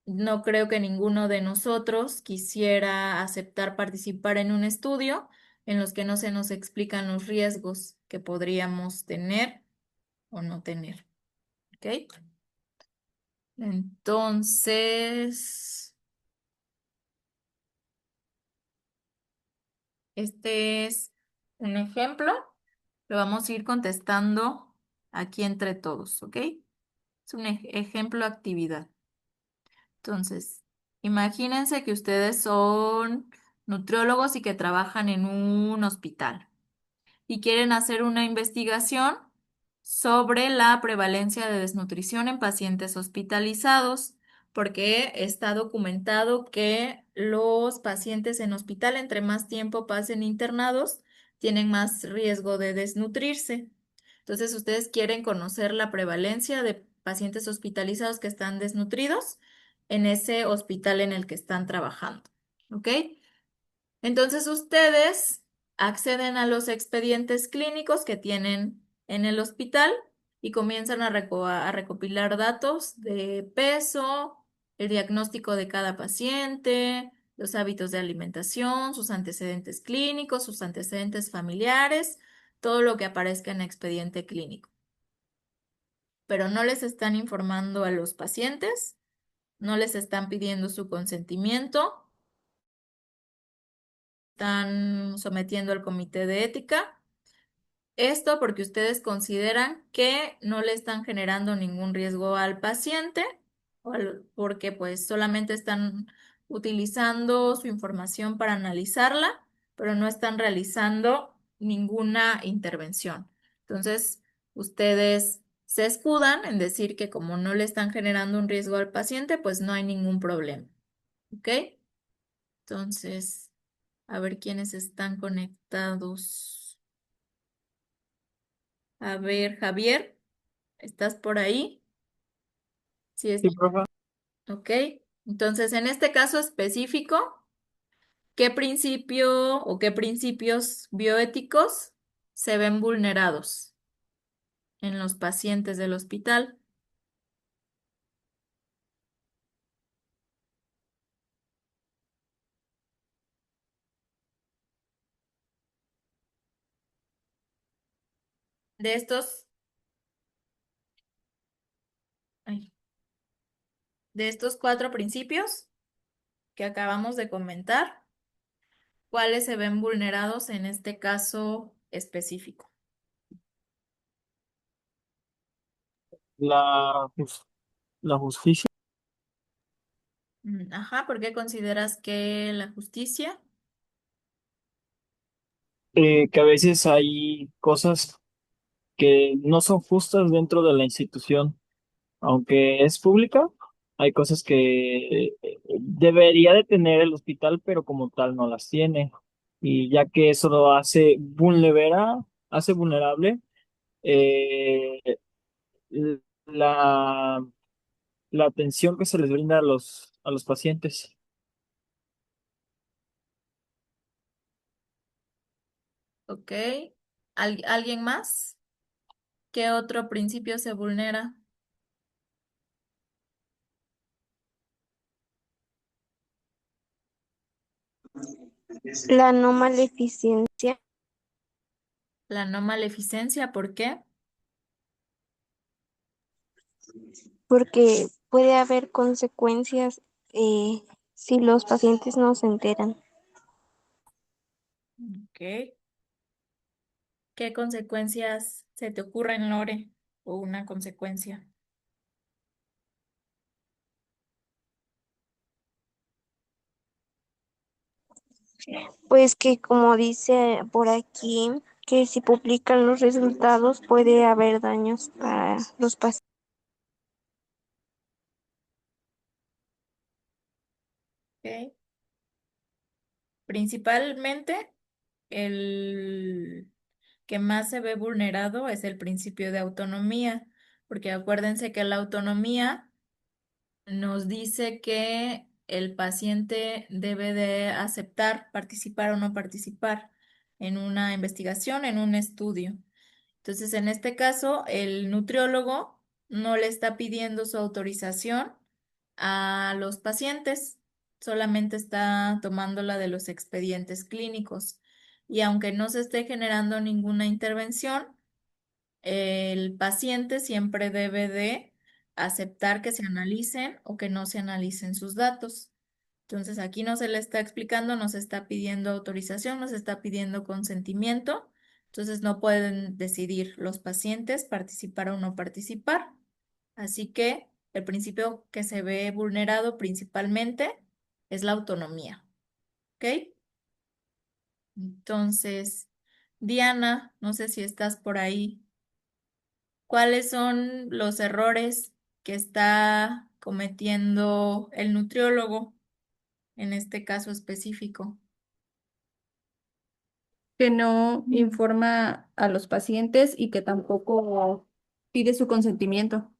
No creo que ninguno de nosotros quisiera aceptar participar en un estudio en los que no se nos explican los riesgos que podríamos tener o no tener, ¿ok? Entonces, este es un ejemplo. Lo vamos a ir contestando aquí entre todos, ¿ok? Es un ejemplo actividad. Entonces, imagínense que ustedes son nutriólogos y que trabajan en un hospital y quieren hacer una investigación sobre la prevalencia de desnutrición en pacientes hospitalizados, porque está documentado que los pacientes en hospital, entre más tiempo pasen internados, tienen más riesgo de desnutrirse. Entonces, ustedes quieren conocer la prevalencia de pacientes hospitalizados que están desnutridos en ese hospital en el que están trabajando. ¿Ok? Entonces ustedes acceden a los expedientes clínicos que tienen en el hospital y comienzan a recopilar datos de peso, el diagnóstico de cada paciente, los hábitos de alimentación, sus antecedentes clínicos, sus antecedentes familiares, todo lo que aparezca en el expediente clínico. Pero no les están informando a los pacientes, no les están pidiendo su consentimiento, están sometiendo al comité de ética. Esto porque ustedes consideran que no le están generando ningún riesgo al paciente, porque pues solamente están utilizando su información para analizarla, pero no están realizando ninguna intervención. Entonces, ustedes se escudan en decir que como no le están generando un riesgo al paciente, pues no hay ningún problema. ¿Ok? Entonces, a ver quiénes están conectados. A ver, Javier, ¿estás por ahí? Sí, Sí, profe. ok. Entonces, en este caso específico, ¿qué principio o qué principios bioéticos se ven vulnerados en los pacientes del hospital? De estos, ay, De estos cuatro principios que acabamos de comentar, ¿cuáles se ven vulnerados en este caso específico? La, la justicia, Ajá, ¿por qué consideras que la justicia? que a veces hay cosas que no son justas dentro de la institución, aunque es pública, hay cosas que debería de tener el hospital, pero como tal no las tiene. Y ya que eso lo hace vulnerable eh, la, la atención que se les brinda a los pacientes. ¿Ok? ¿Alguien más? ¿Qué otro principio se vulnera? La no maleficencia, La no maleficencia, ¿por qué? porque puede haber consecuencias si los pacientes no se enteran. Ok. ¿Qué consecuencias se te ocurren, Lore? O una consecuencia. Pues que como dice por aquí, que si publican los resultados puede haber daños para los pacientes. Ok. Principalmente, el que más se ve vulnerado es el principio de autonomía, porque acuérdense que la autonomía nos dice que el paciente debe de aceptar participar o no participar en una investigación, en un estudio. Entonces, en este caso, el nutriólogo no le está pidiendo su autorización a los pacientes, solamente está tomando la de los expedientes clínicos. Y aunque no se esté generando ninguna intervención, el paciente siempre debe de aceptar que se analicen o que no se analicen sus datos. Entonces, aquí no se le está explicando, no se está pidiendo autorización, no se está pidiendo consentimiento. Entonces, no pueden decidir los pacientes participar o no participar. Así que el principio que se ve vulnerado principalmente es la autonomía. ¿Ok? Entonces, Diana, no sé si estás por ahí. ¿Cuáles son los errores que está cometiendo el nutriólogo en este caso específico? Que no informa a los pacientes y que tampoco pide su consentimiento.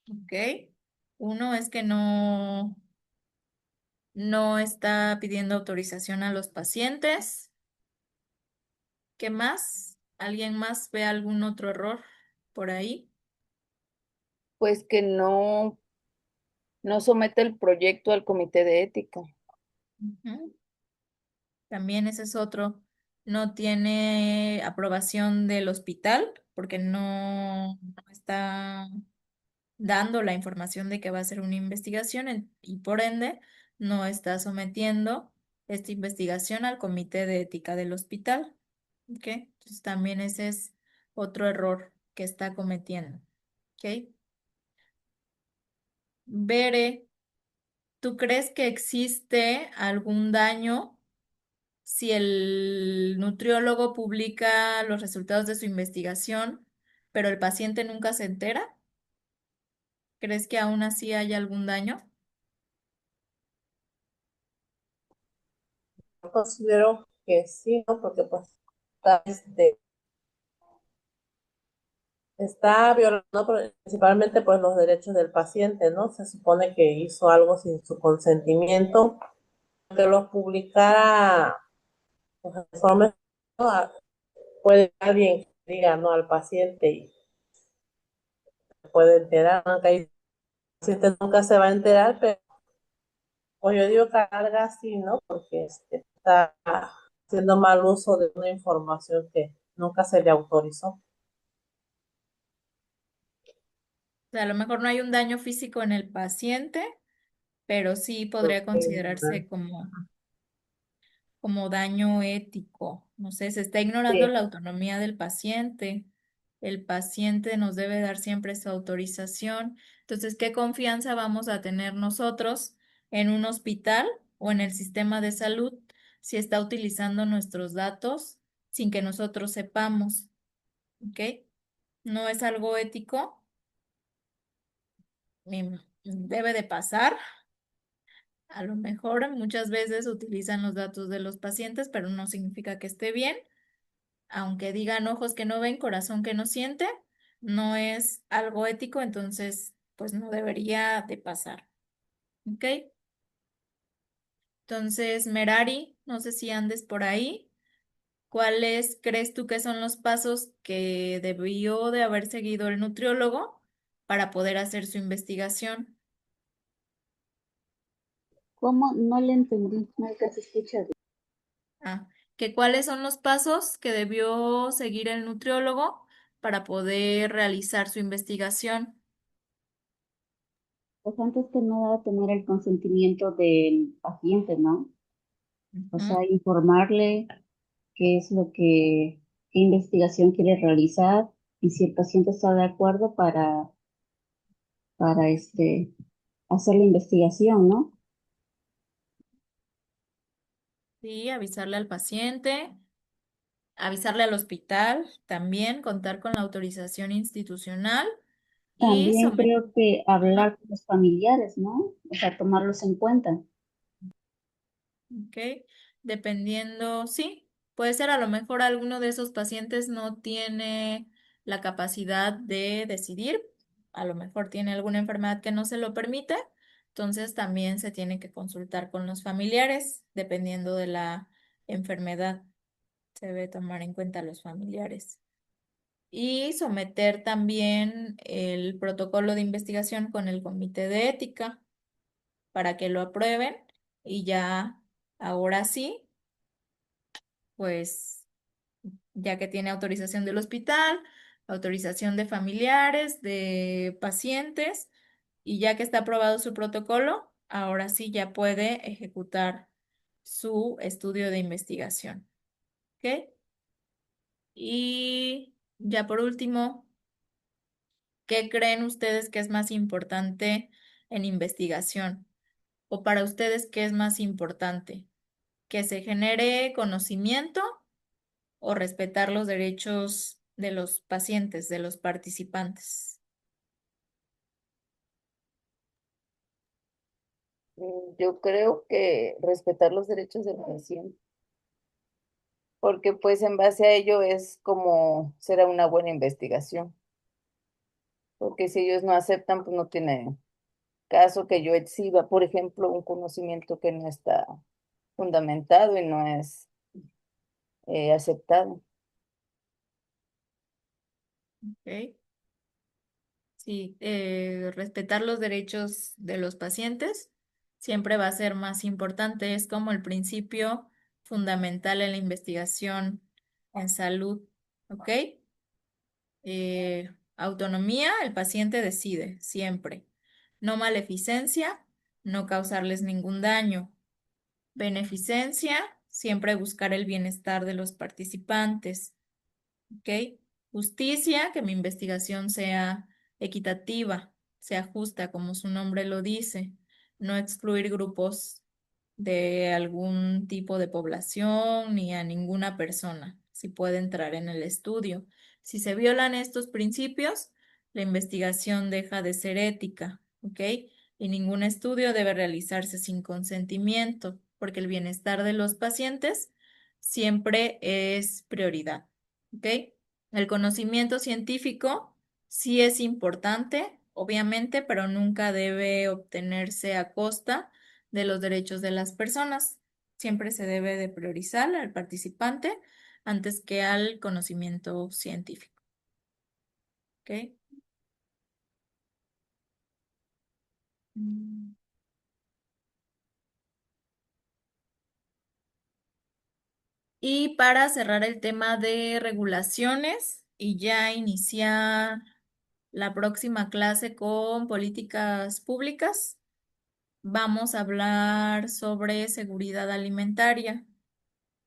¿Ok? Uno es que no está pidiendo autorización a los pacientes. ¿Qué más? ¿Alguien más ve algún otro error por ahí? Pues que no somete el proyecto al comité de ética. Ujú. También ese es otro. No tiene aprobación del hospital porque no está dando la información de que va a hacer una investigación y por ende no está sometiendo esta investigación al comité de ética del hospital. ¿Ok? Entonces también ese es otro error que está cometiendo. ¿Ok? Bere, ¿tú crees que existe algún daño si el nutriólogo publica los resultados de su investigación, pero el paciente nunca se entera? ¿Crees que aún así hay algún daño? Yo considero que sí, ¿no? Porque pues está, está violando principalmente pues los derechos del paciente, ¿no? Se supone que hizo algo sin su consentimiento, que los publicara pues, de forma, ¿no? Puede alguien que diga no al paciente y se puede enterar, aunque el paciente nunca se va a enterar, pero pues yo digo carga así, ¿no? Porque está haciendo mal uso de una información que nunca se le autorizó. sea, a lo mejor no hay un daño físico en el paciente, pero sí podría Ok. considerarse como daño ético. No sé, se está ignorando Sí. la autonomía del paciente. El paciente nos debe dar siempre su autorización. Entonces, ¿qué confianza vamos a tener nosotros en un hospital o en el sistema de salud si está utilizando nuestros datos sin que nosotros sepamos? ¿Ok? No es algo ético. Debe de pasar. A lo mejor muchas veces utilizan los datos de los pacientes, pero no significa que esté bien. Aunque digan ojos que no ven, corazón que no siente, no es algo ético, entonces pues no debería de pasar. ¿Ok? Entonces, Merari, no sé si andes por ahí. ¿Cuáles crees tú que son los pasos que debió de haber seguido el nutriólogo para poder hacer su investigación? ¿Cómo? No le entendí, no alcancé a escuchar. Ah, que cuáles son los pasos que debió seguir el nutriólogo para poder realizar su investigación. Pues antes que nada, tener el consentimiento del paciente, ¿no? O Ujú. sea, informarle qué es lo qué investigación quiere realizar y si el paciente está de acuerdo para hacer la investigación, ¿no? Sí, avisarle al paciente, avisarle al hospital, también contar con la autorización institucional y También someter. creo que hablar con los familiares, ¿no? O sea, tomarlos en cuenta. Ok, dependiendo, sí, puede ser a lo mejor alguno de esos pacientes no tiene la capacidad de decidir, a lo mejor tiene alguna enfermedad que no se lo permite, entonces también se tiene que consultar con los familiares, dependiendo de la enfermedad, se debe tomar en cuenta a los familiares. Y someter también el protocolo de investigación con el comité de ética para que lo aprueben y ya, ahora sí pues ya que tiene autorización del hospital, autorización de familiares, de pacientes, y ya que está aprobado su protocolo, ahora sí ya puede ejecutar su estudio de investigación. ¿Ok? Y ya por último, ¿qué creen ustedes que es más importante en investigación? ¿O para ustedes qué es más importante? ¿Que se genere conocimiento o respetar los derechos de los pacientes, de los participantes? Yo creo que respetar los derechos del paciente, porque pues en base a ello es como será una buena investigación, porque si ellos no aceptan, pues no tiene caso que yo exhiba, por ejemplo, un conocimiento que no está fundamentado y no es aceptado. ¿Ok? Sí, respetar los derechos de los pacientes siempre va a ser más importante. Es como el principio fundamental en la investigación en salud. ¿Ok? Autonomía, el paciente decide siempre. No maleficencia, no causarles ningún daño. Beneficencia, siempre buscar el bienestar de los participantes. ¿Ok? Justicia, que mi investigación sea equitativa, sea justa, como su nombre lo dice. No excluir grupos de algún tipo de población ni a ninguna persona, si puede entrar en el estudio. Si se violan estos principios, la investigación deja de ser ética, ¿ok? Y ningún estudio debe realizarse sin consentimiento, porque el bienestar de los pacientes siempre es prioridad, ¿ok? El conocimiento científico sí es importante, obviamente, pero nunca debe obtenerse a costa de los derechos de las personas. Siempre se debe de priorizar al participante antes que al conocimiento científico. ¿Ok? Mm. Y para cerrar el tema de regulaciones y ya iniciar la próxima clase con políticas públicas vamos a hablar sobre seguridad alimentaria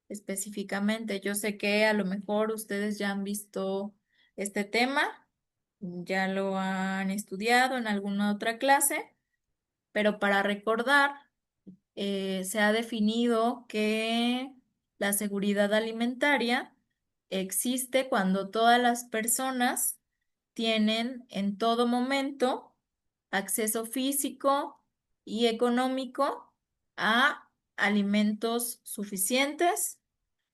específicamente. Yo sé que a lo mejor ustedes ya han visto este tema, ya lo han estudiado en alguna otra clase, pero para recordar, se ha definido que la seguridad alimentaria existe cuando todas las personas tienen en todo momento acceso físico y económico a alimentos suficientes,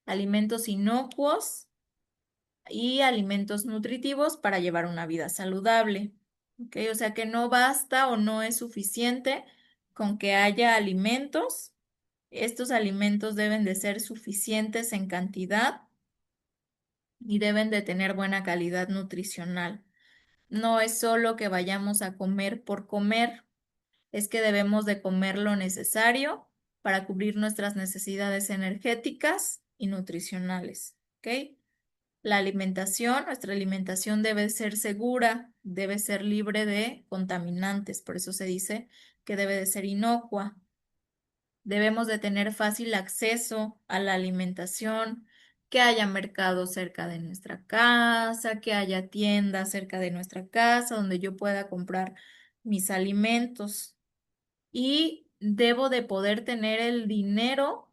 alimentos inocuos y alimentos nutritivos para llevar una vida saludable. ¿Ok? O sea que no basta o no es suficiente con que haya alimentos. Estos alimentos deben de ser suficientes en cantidad y deben de tener buena calidad nutricional. No es solo que vayamos a comer por comer, es que debemos de comer lo necesario para cubrir nuestras necesidades energéticas y nutricionales. ¿Ok? La alimentación, nuestra alimentación debe ser segura, debe ser libre de contaminantes, por eso se dice que debe de ser inocua. Debemos de tener fácil acceso a la alimentación, que haya mercado cerca de nuestra casa, que haya tiendas cerca de nuestra casa donde yo pueda comprar mis alimentos. Y debo de poder tener el dinero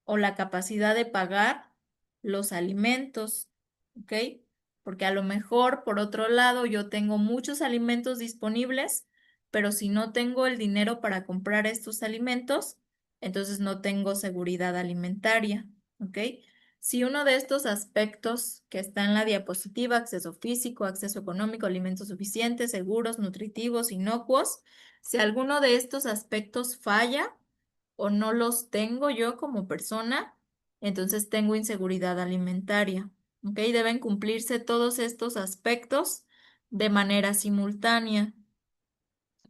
o la capacidad de pagar los alimentos, ¿ok? Porque a lo mejor, por otro lado, yo tengo muchos alimentos disponibles, pero si no tengo el dinero para comprar estos alimentos, entonces no tengo seguridad alimentaria, ¿ok? Si uno de estos aspectos que está en la diapositiva, acceso físico, acceso económico, alimentos suficientes, seguros, nutritivos, inocuos, si alguno de estos aspectos falla, o no los tengo yo como persona, entonces tengo inseguridad alimentaria. ¿Ok? Deben cumplirse todos estos aspectos de manera simultánea.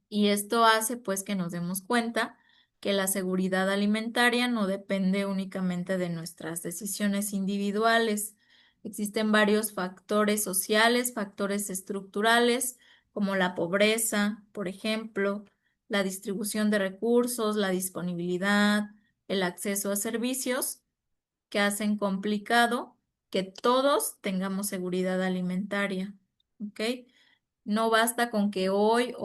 Y esto hace pues que nos demos cuenta que la seguridad alimentaria no depende únicamente de nuestras decisiones individuales. Existen varios factores sociales, factores estructurales, como la pobreza, por ejemplo, la distribución de recursos, la disponibilidad, el acceso a servicios, que hacen complicado que todos tengamos seguridad alimentaria. ¿Ok? No basta con que hoy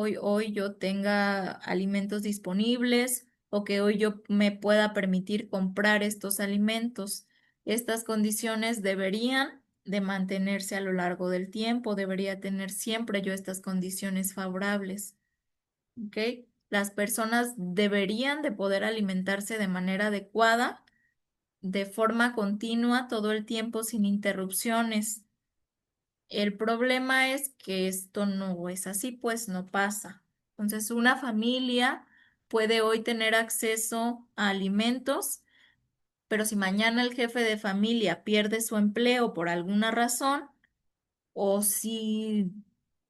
yo tenga alimentos disponibles o que hoy yo me pueda permitir comprar estos alimentos. Estas condiciones deberían de mantenerse a lo largo del tiempo, debería tener siempre yo estas condiciones favorables. ¿Ok? Las personas deberían de poder alimentarse de manera adecuada, de forma continua, todo el tiempo sin interrupciones. El problema es que esto no es así, pues no pasa. Entonces, una familia puede hoy tener acceso a alimentos, pero si mañana el jefe de familia pierde su empleo por alguna razón, o si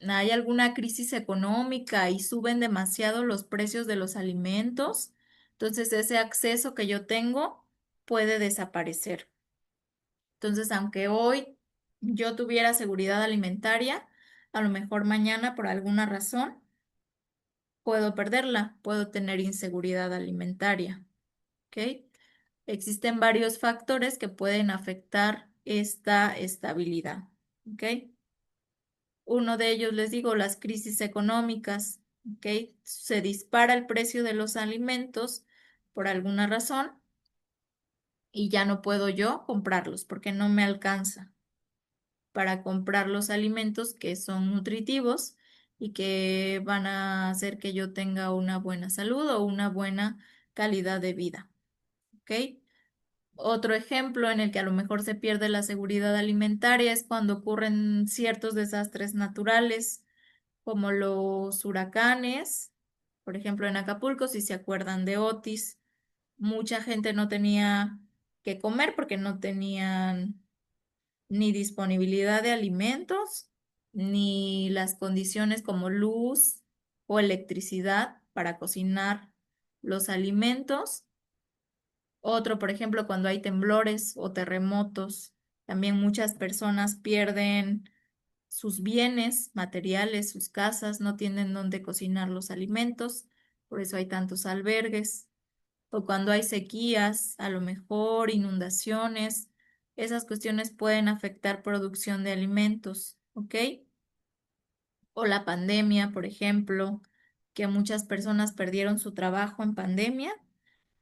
hay alguna crisis económica y suben demasiado los precios de los alimentos, entonces ese acceso que yo tengo puede desaparecer. Entonces, aunque hoy yo tuviera seguridad alimentaria, a lo mejor mañana por alguna razón puedo perderla, puedo tener inseguridad alimentaria. ¿Ok? Existen varios factores que pueden afectar esta estabilidad. ¿Ok? Uno de ellos, les digo, las crisis económicas. ¿Ok? Se dispara el precio de los alimentos por alguna razón y ya no puedo yo comprarlos porque no me alcanza para comprar los alimentos que son nutritivos y que van a hacer que yo tenga una buena salud o una buena calidad de vida. ¿Ok? Otro ejemplo en el que a lo mejor se pierde la seguridad alimentaria es cuando ocurren ciertos desastres naturales, como los huracanes. Por ejemplo, en Acapulco, si se acuerdan de Otis, mucha gente no tenía que comer porque no tenían ni disponibilidad de alimentos, ni las condiciones como luz o electricidad para cocinar los alimentos. Otro, por ejemplo, cuando hay temblores o terremotos, también muchas personas pierden sus bienes materiales, sus casas, no tienen dónde cocinar los alimentos, por eso hay tantos albergues. O cuando hay sequías, a lo mejor inundaciones, esas cuestiones pueden afectar producción de alimentos, ¿ok? O la pandemia, por ejemplo, que muchas personas perdieron su trabajo en pandemia.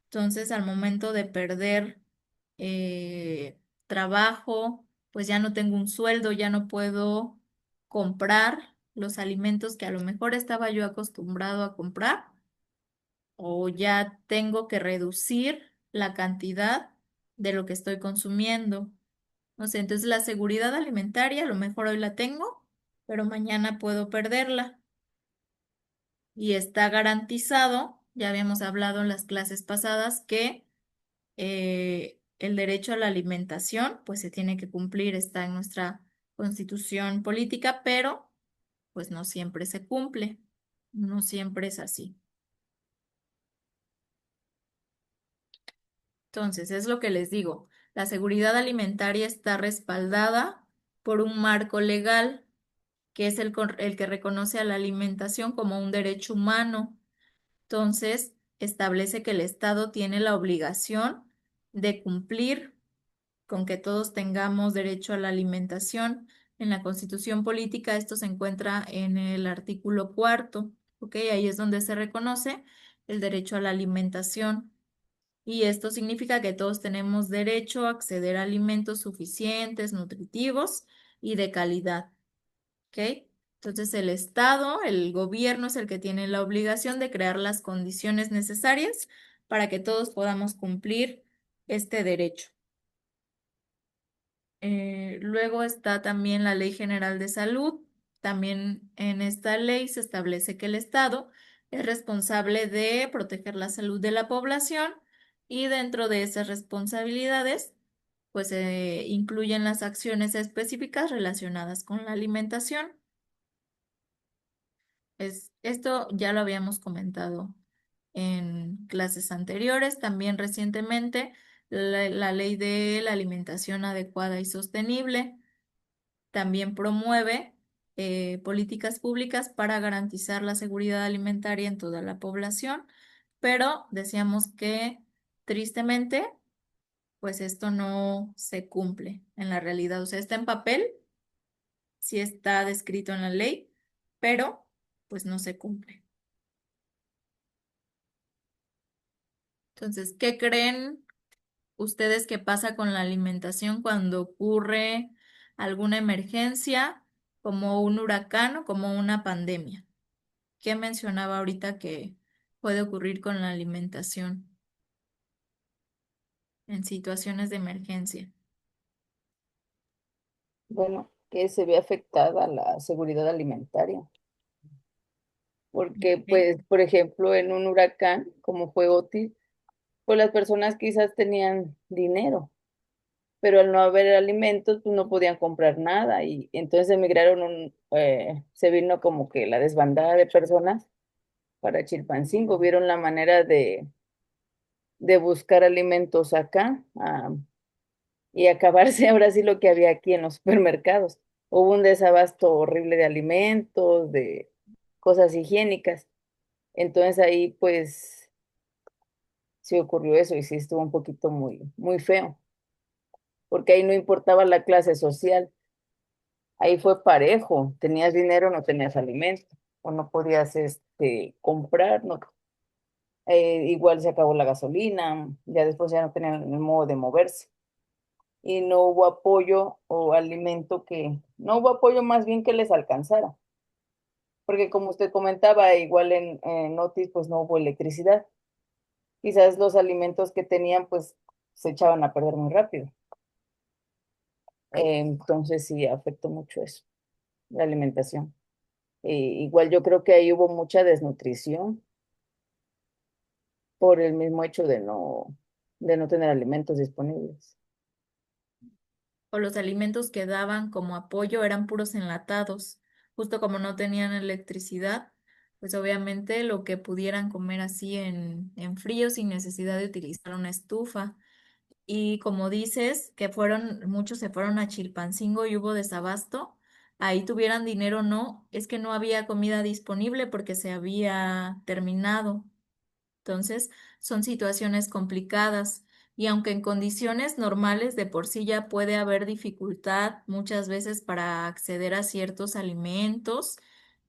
Entonces, al momento de perder trabajo, pues ya no tengo un sueldo, ya no puedo comprar los alimentos que a lo mejor estaba yo acostumbrado a comprar, o ya tengo que reducir la cantidad de lo que estoy consumiendo. No sé, entonces la seguridad alimentaria a lo mejor hoy la tengo, pero mañana puedo perderla. Y está garantizado, ya habíamos hablado en las clases pasadas, que el derecho a la alimentación pues se tiene que cumplir, está en nuestra constitución política, pero pues no siempre se cumple, no siempre es así. Entonces, es lo que les digo, la seguridad alimentaria está respaldada por un marco legal que es el que reconoce a la alimentación como un derecho humano. Entonces, establece que el Estado tiene la obligación de cumplir con que todos tengamos derecho a la alimentación. En la Constitución Política esto se encuentra en el artículo 4, ¿ok? Ahí es donde se reconoce el derecho a la alimentación. Y esto significa que todos tenemos derecho a acceder a alimentos suficientes, nutritivos y de calidad, ¿ok? Entonces el Estado, el gobierno es el que tiene la obligación de crear las condiciones necesarias para que todos podamos cumplir este derecho. Luego está también la Ley General de Salud. También en esta ley se establece que el Estado es responsable de proteger la salud de la población, y dentro de esas responsabilidades, pues se incluyen las acciones específicas relacionadas con la alimentación. Esto ya lo habíamos comentado en clases anteriores. También recientemente la Ley de la Alimentación Adecuada y Sostenible también promueve políticas públicas para garantizar la seguridad alimentaria en toda la población, pero decíamos que tristemente, pues esto no se cumple en la realidad. O sea, está en papel, sí está descrito en la ley, pero pues no se cumple. Entonces, ¿qué creen ustedes que pasa con la alimentación cuando ocurre alguna emergencia, como un huracán o como una pandemia? ¿Qué mencionaba ahorita que puede ocurrir con la alimentación en situaciones de emergencia? Bueno, que se ve afectada la seguridad alimentaria, porque ¿Ok? pues, por ejemplo, en un huracán como fue Otis, pues las personas quizás tenían dinero, pero al no haber alimentos, pues no podían comprar nada y entonces emigraron, se vino como que la desbandada de personas para Chilpancingo, vieron la manera de buscar alimentos acá, y acabarse ahora sí lo que había aquí en los supermercados. Hubo un desabasto horrible de alimentos, de cosas higiénicas. Entonces ahí pues sí ocurrió eso y sí estuvo un poquito muy feo, porque ahí no importaba la clase social, ahí fue parejo, tenías dinero, no tenías alimento, o no podías comprar, no, igual se acabó la gasolina, ya después ya no tenían el modo de moverse. Y no hubo apoyo o alimento no hubo apoyo más bien que les alcanzara, porque como usted comentaba, igual en Otis pues no hubo electricidad, quizás los alimentos que tenían pues se echaban a perder muy rápido. Entonces sí afectó mucho eso, la alimentación. Igual yo creo que ahí hubo mucha desnutrición por el mismo hecho de no tener alimentos disponibles. O los alimentos que daban como apoyo eran puros enlatados, justo como no tenían electricidad, pues obviamente lo que pudieran comer así en frío sin necesidad de utilizar una estufa. Y como dices, que muchos se fueron a Chilpancingo y hubo desabasto, ahí tuvieran dinero o no, es que no había comida disponible porque se había terminado. Entonces, son situaciones complicadas y aunque en condiciones normales de por sí ya puede haber dificultad muchas veces para acceder a ciertos alimentos,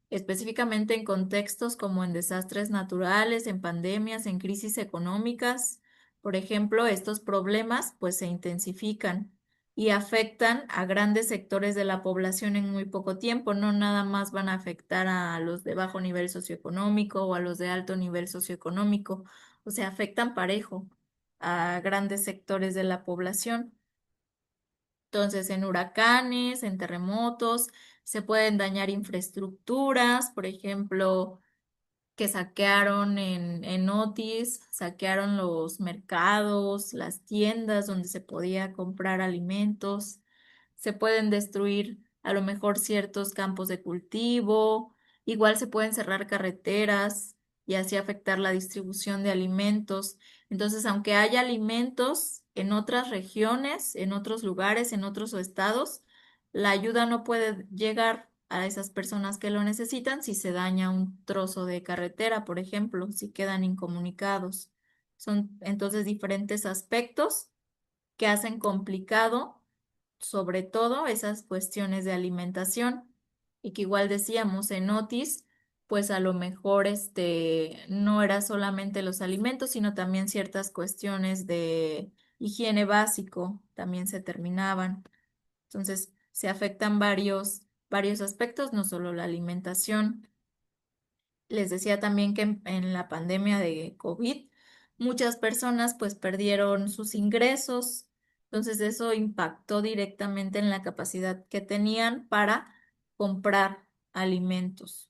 específicamente en contextos como en desastres naturales, en pandemias, en crisis económicas. Por ejemplo, estos problemas pues se intensifican y afectan a grandes sectores de la población en muy poco tiempo. No nada más van a afectar a los de bajo nivel socioeconómico o a los de alto nivel socioeconómico, o sea, afectan parejo a grandes sectores de la población. Entonces, en huracanes, en terremotos, se pueden dañar infraestructuras, por ejemplo, que saquearon en Otis, saquearon los mercados, las tiendas donde se podía comprar alimentos. Se pueden destruir a lo mejor ciertos campos de cultivo, igual se pueden cerrar carreteras y así afectar la distribución de alimentos. Entonces, aunque haya alimentos en otras regiones, en otros lugares, en otros estados, la ayuda no puede llegar a esas personas que lo necesitan si se daña un trozo de carretera, por ejemplo, si quedan incomunicados. Son entonces diferentes aspectos que hacen complicado, sobre todo esas cuestiones de alimentación. Y que igual decíamos en Otis, pues a lo mejor no era solamente los alimentos, sino también ciertas cuestiones de higiene básico también se terminaban. Entonces, se afectan varios aspectos, no solo la alimentación. Les decía también que en la pandemia de COVID, muchas personas pues perdieron sus ingresos, entonces eso impactó directamente en la capacidad que tenían para comprar alimentos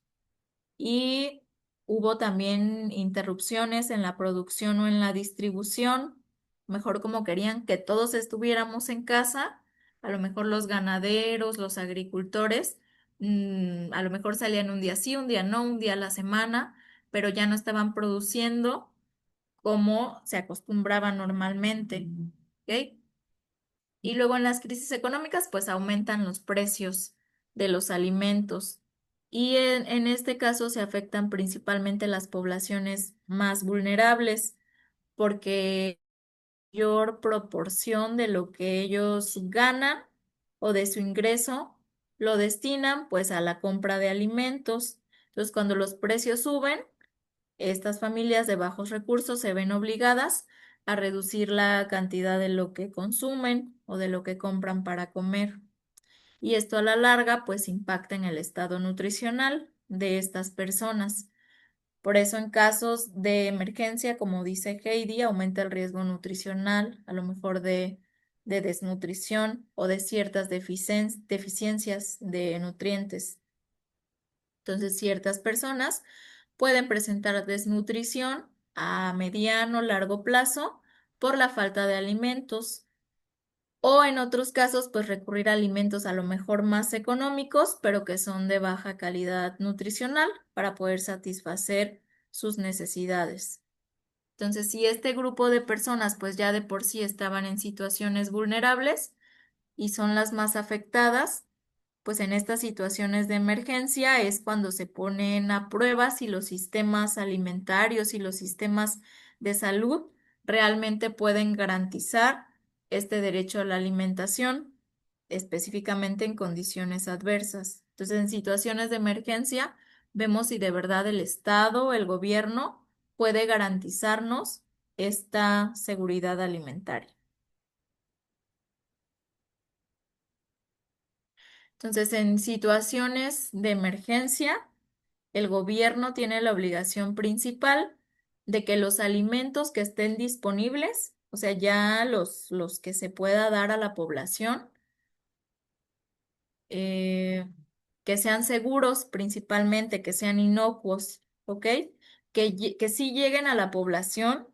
y hubo también interrupciones en la producción o en la distribución, mejor como querían que todos estuviéramos en casa, a lo mejor los ganaderos, los agricultores, a lo mejor salían un día sí, un día no, un día a la semana, pero ya no estaban produciendo como se acostumbraba normalmente, ¿ok? Y luego en las crisis económicas, pues aumentan los precios de los alimentos. Y en este caso se afectan principalmente las poblaciones más vulnerables, porque mayor proporción de lo que ellos ganan o de su ingreso lo destinan pues a la compra de alimentos. Entonces, cuando los precios suben, estas familias de bajos recursos se ven obligadas a reducir la cantidad de lo que consumen o de lo que compran para comer. Y esto a la larga pues impacta en el estado nutricional de estas personas. Por eso en casos de emergencia, como dice Heidi, aumenta el riesgo nutricional, a lo mejor de desnutrición o de ciertas deficiencias de nutrientes. Entonces, ciertas personas pueden presentar desnutrición a mediano o largo plazo por la falta de alimentos o en otros casos, pues recurrir a alimentos a lo mejor más económicos, pero que son de baja calidad nutricional para poder satisfacer sus necesidades. Entonces, si este grupo de personas pues ya de por sí estaban en situaciones vulnerables y son las más afectadas, pues en estas situaciones de emergencia es cuando se ponen a prueba si los sistemas alimentarios y los sistemas de salud realmente pueden garantizar este derecho a la alimentación, específicamente en condiciones adversas. Entonces, en situaciones de emergencia, vemos si de verdad el Estado, el gobierno, puede garantizarnos esta seguridad alimentaria. Entonces, en situaciones de emergencia, el gobierno tiene la obligación principal de que los alimentos que estén disponibles, o sea, ya los que se pueda dar a la población, eh, que sean seguros principalmente, que sean inocuos, ¿ok? Que sí lleguen a la población,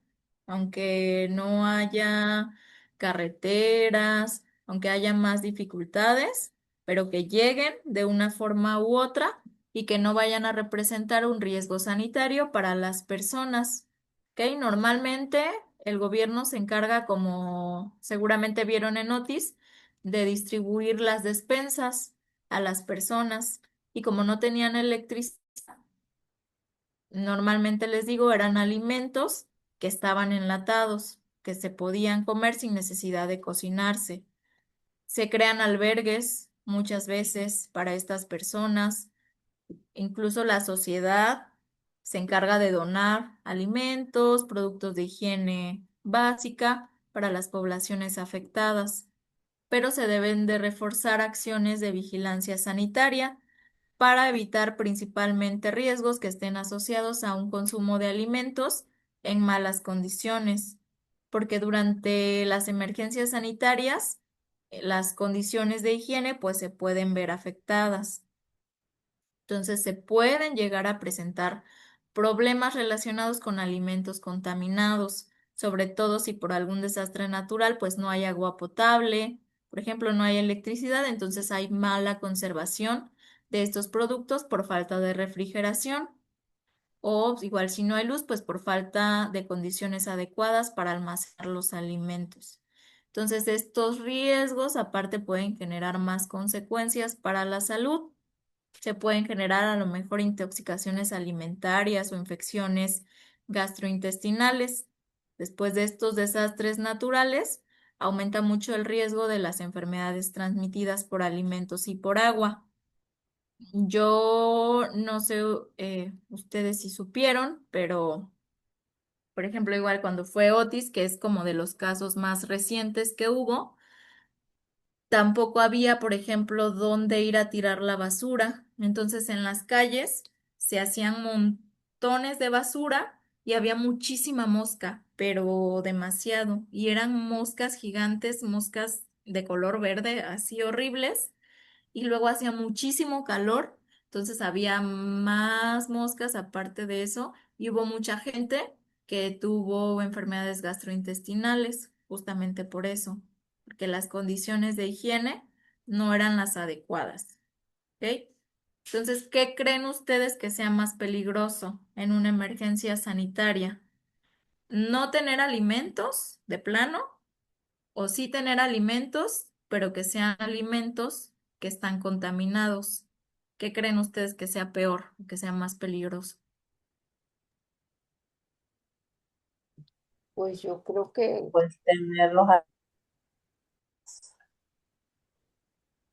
aunque no haya carreteras, aunque haya más dificultades, pero que lleguen de una forma u otra y que no vayan a representar un riesgo sanitario para las personas, ¿ok? Normalmente el gobierno se encarga, como seguramente vieron en Otis, de distribuir las despensas. a las personas y como no tenían electricidad, normalmente les digo, eran alimentos que estaban enlatados, que se podían comer sin necesidad de cocinarse. Se crean albergues muchas veces para estas personas. Incluso la sociedad se encarga de donar alimentos, productos de higiene básica para las poblaciones afectadas, pero se deben de reforzar acciones de vigilancia sanitaria para evitar principalmente riesgos que estén asociados a un consumo de alimentos en malas condiciones, porque durante las emergencias sanitarias, las condiciones de higiene pues se pueden ver afectadas. Entonces se pueden llegar a presentar problemas relacionados con alimentos contaminados, sobre todo si por algún desastre natural pues no hay agua potable, por ejemplo, no hay electricidad, entonces hay mala conservación de estos productos por falta de refrigeración o igual si no hay luz pues por falta de condiciones adecuadas para almacenar los alimentos. Entonces estos riesgos aparte pueden generar más consecuencias para la salud. Se pueden generar a lo mejor intoxicaciones alimentarias o infecciones gastrointestinales. Después de estos desastres naturales, aumenta mucho el riesgo de las enfermedades transmitidas por alimentos y por agua. Yo no sé ustedes si supieron, pero por ejemplo, igual cuando fue Otis, que es como de los casos más recientes que hubo, tampoco había, por ejemplo, dónde ir a tirar la basura. Entonces en las calles se hacían montones de basura y había muchísima mosca, pero demasiado. Y eran moscas gigantes, moscas de color verde, así horribles. Y luego hacía muchísimo calor, entonces había más moscas aparte de eso. Y hubo mucha gente que tuvo enfermedades gastrointestinales, justamente por eso porque las condiciones de higiene no eran las adecuadas. ¿Ok? Entonces, ¿qué creen ustedes que sea más peligroso en una emergencia sanitaria? ¿No tener alimentos de plano o sí tener alimentos, pero que sean alimentos que están contaminados? ¿Qué creen ustedes que sea peor o que sea más peligroso? Pues yo creo que, Pues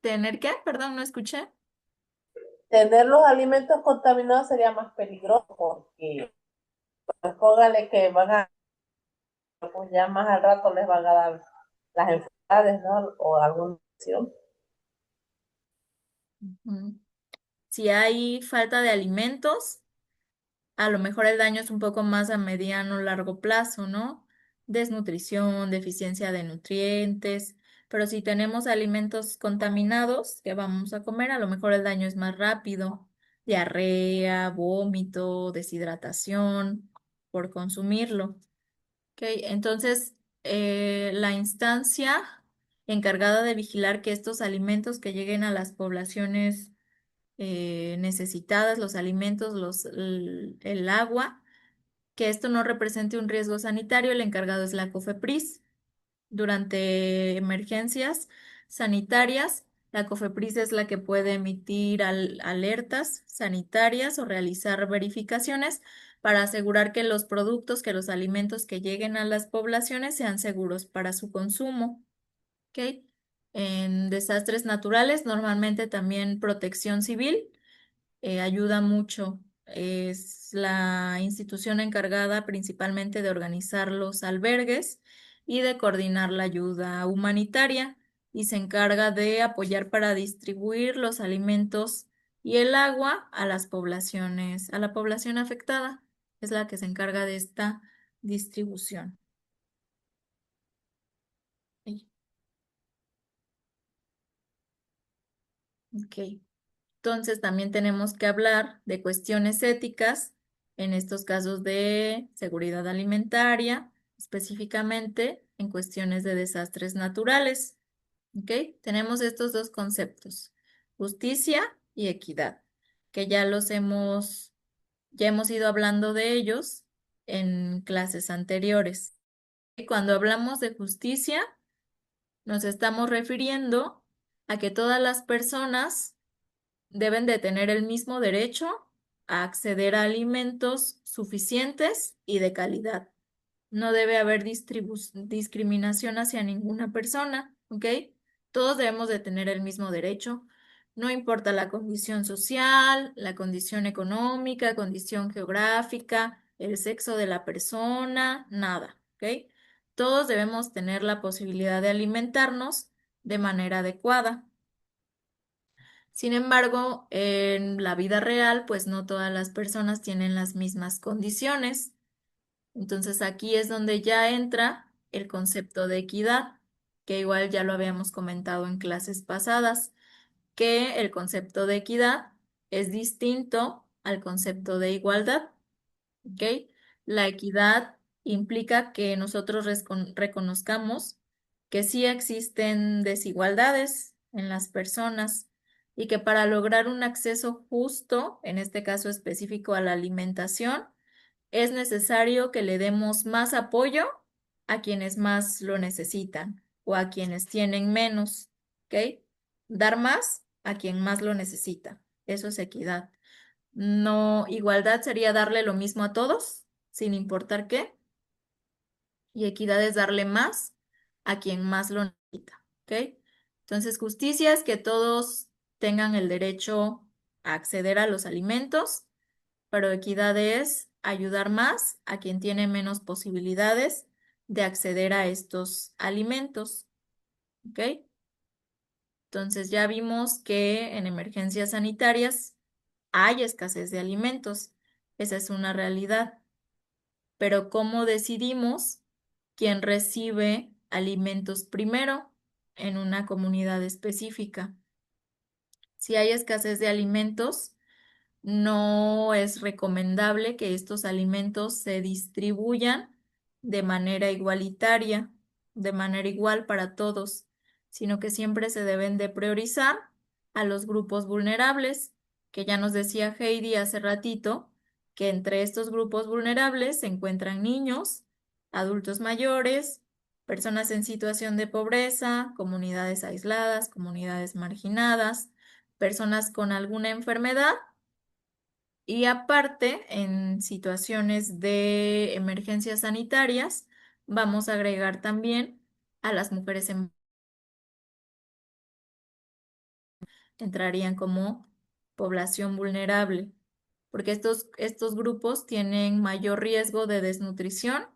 ¿Tener qué? Perdón, no escuché. tener los alimentos contaminados sería más peligroso porque pues póngale que van a, pues ya más al rato les van a dar las enfermedades, ¿no? O alguna infección. Ujú. Si hay falta de alimentos, a lo mejor el daño es un poco más a mediano o largo plazo, ¿no? Desnutrición, deficiencia de nutrientes, pero si tenemos alimentos contaminados que vamos a comer, a lo mejor el daño es más rápido, diarrea, vómito, deshidratación por consumirlo. ¿Ok? Entonces, la instancia encargada de vigilar que estos alimentos que lleguen a las poblaciones necesitadas, los alimentos, el agua, que esto no represente un riesgo sanitario, el encargado es la COFEPRIS. Durante emergencias sanitarias, la COFEPRIS es la que puede emitir alertas sanitarias o realizar verificaciones para asegurar que los productos, que los alimentos que lleguen a las poblaciones sean seguros para su consumo. ¿Ok? En desastres naturales, normalmente también protección civil ayuda mucho. Es la institución encargada principalmente de organizar los albergues y de coordinar la ayuda humanitaria y se encarga de apoyar para distribuir los alimentos y el agua a las poblaciones, a la población afectada. Es la que se encarga de esta distribución. Ay, ok. Entonces, también tenemos que hablar de cuestiones éticas en estos casos de seguridad alimentaria, específicamente en cuestiones de desastres naturales. ¿Ok? Tenemos estos dos conceptos, justicia y equidad, que ya hemos ido hablando de ellos en clases anteriores. Y cuando hablamos de justicia, nos estamos refiriendo a que todas las personas deben de tener el mismo derecho a acceder a alimentos suficientes y de calidad. No debe haber discriminación hacia ninguna persona, ¿ok? Todos debemos de tener el mismo derecho, no importa la condición social, la condición económica, condición geográfica, el sexo de la persona, nada, ¿ok? Todos debemos tener la posibilidad de alimentarnos de manera adecuada. Sin embargo, en la vida real, pues no todas las personas tienen las mismas condiciones. Entonces aquí es donde ya entra el concepto de equidad, que igual ya lo habíamos comentado en clases pasadas, que el concepto de equidad es distinto al concepto de igualdad, ¿ok? La equidad implica que nosotros reconozcamos que sí existen desigualdades en las personas y que para lograr un acceso justo, en este caso específico a la alimentación, es necesario que le demos más apoyo a quienes más lo necesitan o a quienes tienen menos, ¿ok? Dar más a quien más lo necesita. Eso es equidad. No, igualdad sería darle lo mismo a todos, sin importar qué, y equidad es darle más a quien más lo necesita, ¿ok? Entonces, justicia es que todos tengan el derecho a acceder a los alimentos, pero equidad es ayudar más a quien tiene menos posibilidades de acceder a estos alimentos, ¿ok? Entonces ya vimos que en emergencias sanitarias hay escasez de alimentos. Esa es una realidad. Pero ¿cómo decidimos quién recibe alimentos primero en una comunidad específica? Si hay escasez de alimentos, no es recomendable que estos alimentos se distribuyan de manera igualitaria, de manera igual para todos, sino que siempre se deben de priorizar a los grupos vulnerables, que ya nos decía Heidi hace ratito, que entre estos grupos vulnerables se encuentran niños, adultos mayores, personas en situación de pobreza, comunidades aisladas, comunidades marginadas, personas con alguna enfermedad y aparte, en situaciones de emergencias sanitarias, vamos a agregar también a las mujeres entrarían como población vulnerable, porque estos grupos tienen mayor riesgo de desnutrición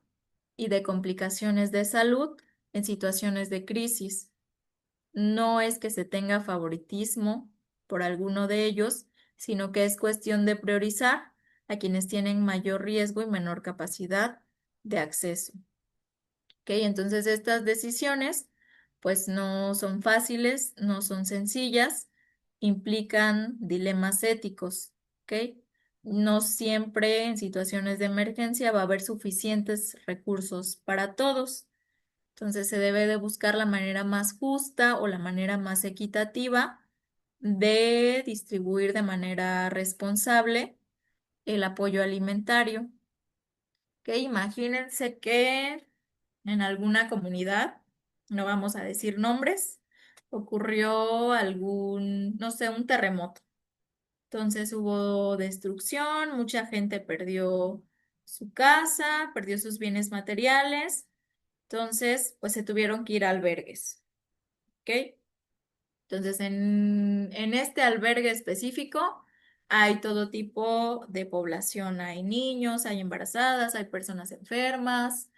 y de complicaciones de salud en situaciones de crisis. No es que se tenga favoritismo por alguno de ellos, sino que es cuestión de priorizar a quienes tienen mayor riesgo y menor capacidad de acceso. ¿Ok? Entonces estas decisiones pues no son fáciles, no son sencillas, implican dilemas éticos. ¿Ok? No siempre en situaciones de emergencia va a haber suficientes recursos para todos. Entonces se debe de buscar la manera más justa o la manera más equitativa de distribuir de manera responsable el apoyo alimentario. Que imagínense que en alguna comunidad, no vamos a decir nombres, ocurrió algún, no sé, un terremoto. Entonces hubo destrucción, mucha gente perdió su casa, perdió sus bienes materiales. Entonces, pues se tuvieron que ir a albergues, ¿ok? Entonces, en este albergue específico hay todo tipo de población. Hay niños, hay embarazadas, hay personas enfermas,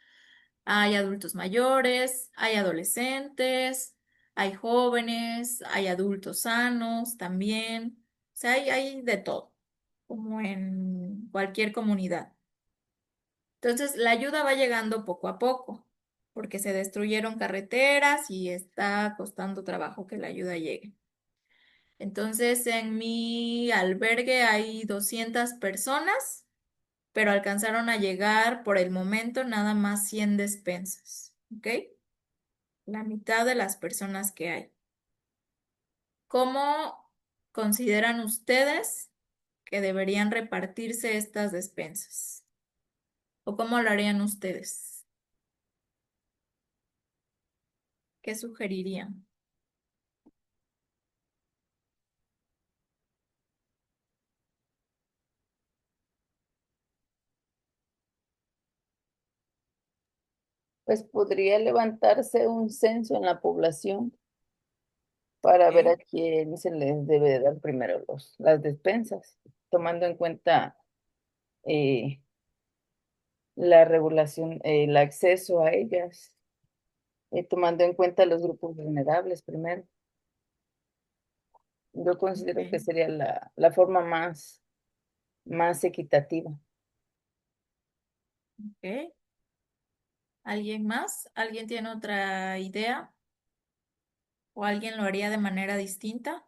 hay adultos mayores, hay adolescentes, hay jóvenes, hay adultos sanos también. O sea, hay de todo, como en cualquier comunidad. Entonces, la ayuda va llegando poco a poco, porque se destruyeron carreteras y está costando trabajo que la ayuda llegue. Entonces, en mi albergue hay 200 personas, pero alcanzaron a llegar por el momento nada más 100 despensas, ¿ok? La mitad de las personas que hay. ¿Cómo consideran ustedes que deberían repartirse estas despensas? ¿O cómo lo harían ustedes? ¿Qué sugerirían? Pues podría levantarse un censo en la población para ver a Ok. quién se les debe de dar primero las despensas, tomando en cuenta eh, la regulación, el acceso a ellas, tomando en cuenta los grupos vulnerables primero. Yo considero que Ok. sería la forma más equitativa. Ok. ¿Alguien más? ¿Alguien tiene otra idea? ¿O alguien lo haría de manera distinta?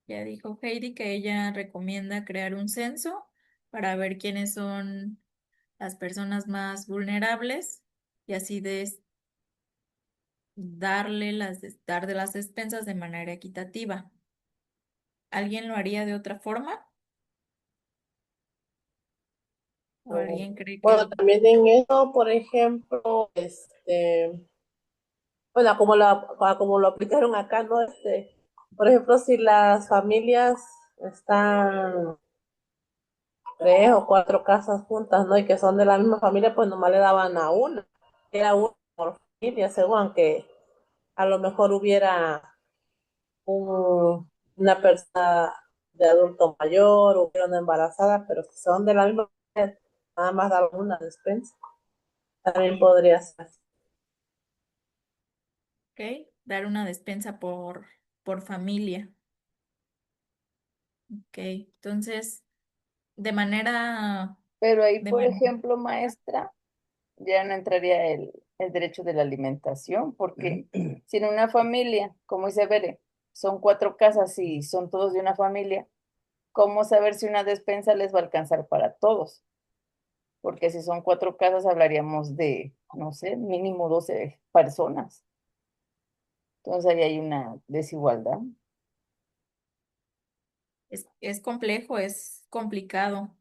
Ya dijo Heidi que ella recomienda crear un censo para ver quiénes son las personas más vulnerables y así dar de las despensas de manera equitativa. ¿Alguien lo haría de otra forma? ¿O alguien cree Bueno, que... también en eso, por ejemplo, bueno, como lo aplicaron acá, ¿no? Por ejemplo, si las familias están 3 o 4 casas juntas, ¿no? Y que son de la misma familia, pues nomás le daban a una. Era una por familia, según, aunque a lo mejor hubiera una persona de adulto mayor, hubiera una embarazada, pero si son de la misma familia, nada más daban una despensa. También podría ser. Ok, dar una despensa por familia. Ok, entonces, de manera, Pero ahí, de por manera, ejemplo, maestra, ya no entraría el derecho de la alimentación, porque si en una familia, como dice Bere, son 4 casas y son todos de una familia, ¿cómo saber si una despensa les va a alcanzar para todos? Porque si son 4 casas, hablaríamos de, no sé, mínimo 12 personas. Entonces ahí hay una desigualdad. es complejo, es complicado.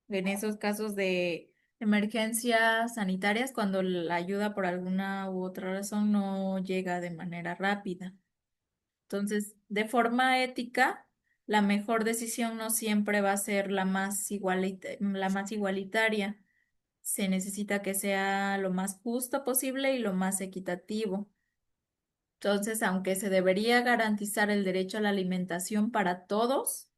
En esos casos de emergencias sanitarias, cuando la ayuda por alguna u otra razón no llega de manera rápida. Entonces, de forma ética, la mejor decisión no siempre va a ser la más igualitaria. Se necesita que sea lo más justo posible y lo más equitativo. Entonces, aunque se debería garantizar el derecho a la alimentación para todos,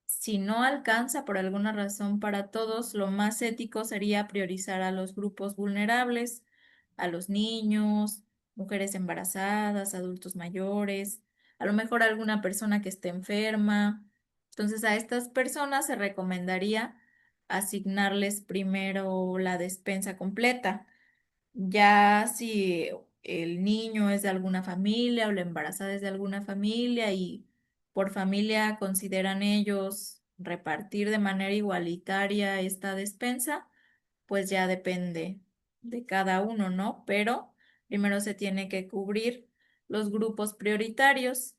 si no alcanza por alguna razón para todos, lo más ético sería priorizar a los grupos vulnerables, a los niños, mujeres embarazadas, adultos mayores, a lo mejor alguna persona que esté enferma. Entonces, a estas personas se recomendaría asignarles primero la despensa completa. Ya si el niño es de alguna familia o la embarazada es de alguna familia y por familia consideran ellos repartir de manera igualitaria esta despensa, pues ya depende de cada uno, ¿no? Pero primero se tiene que cubrir los grupos prioritarios.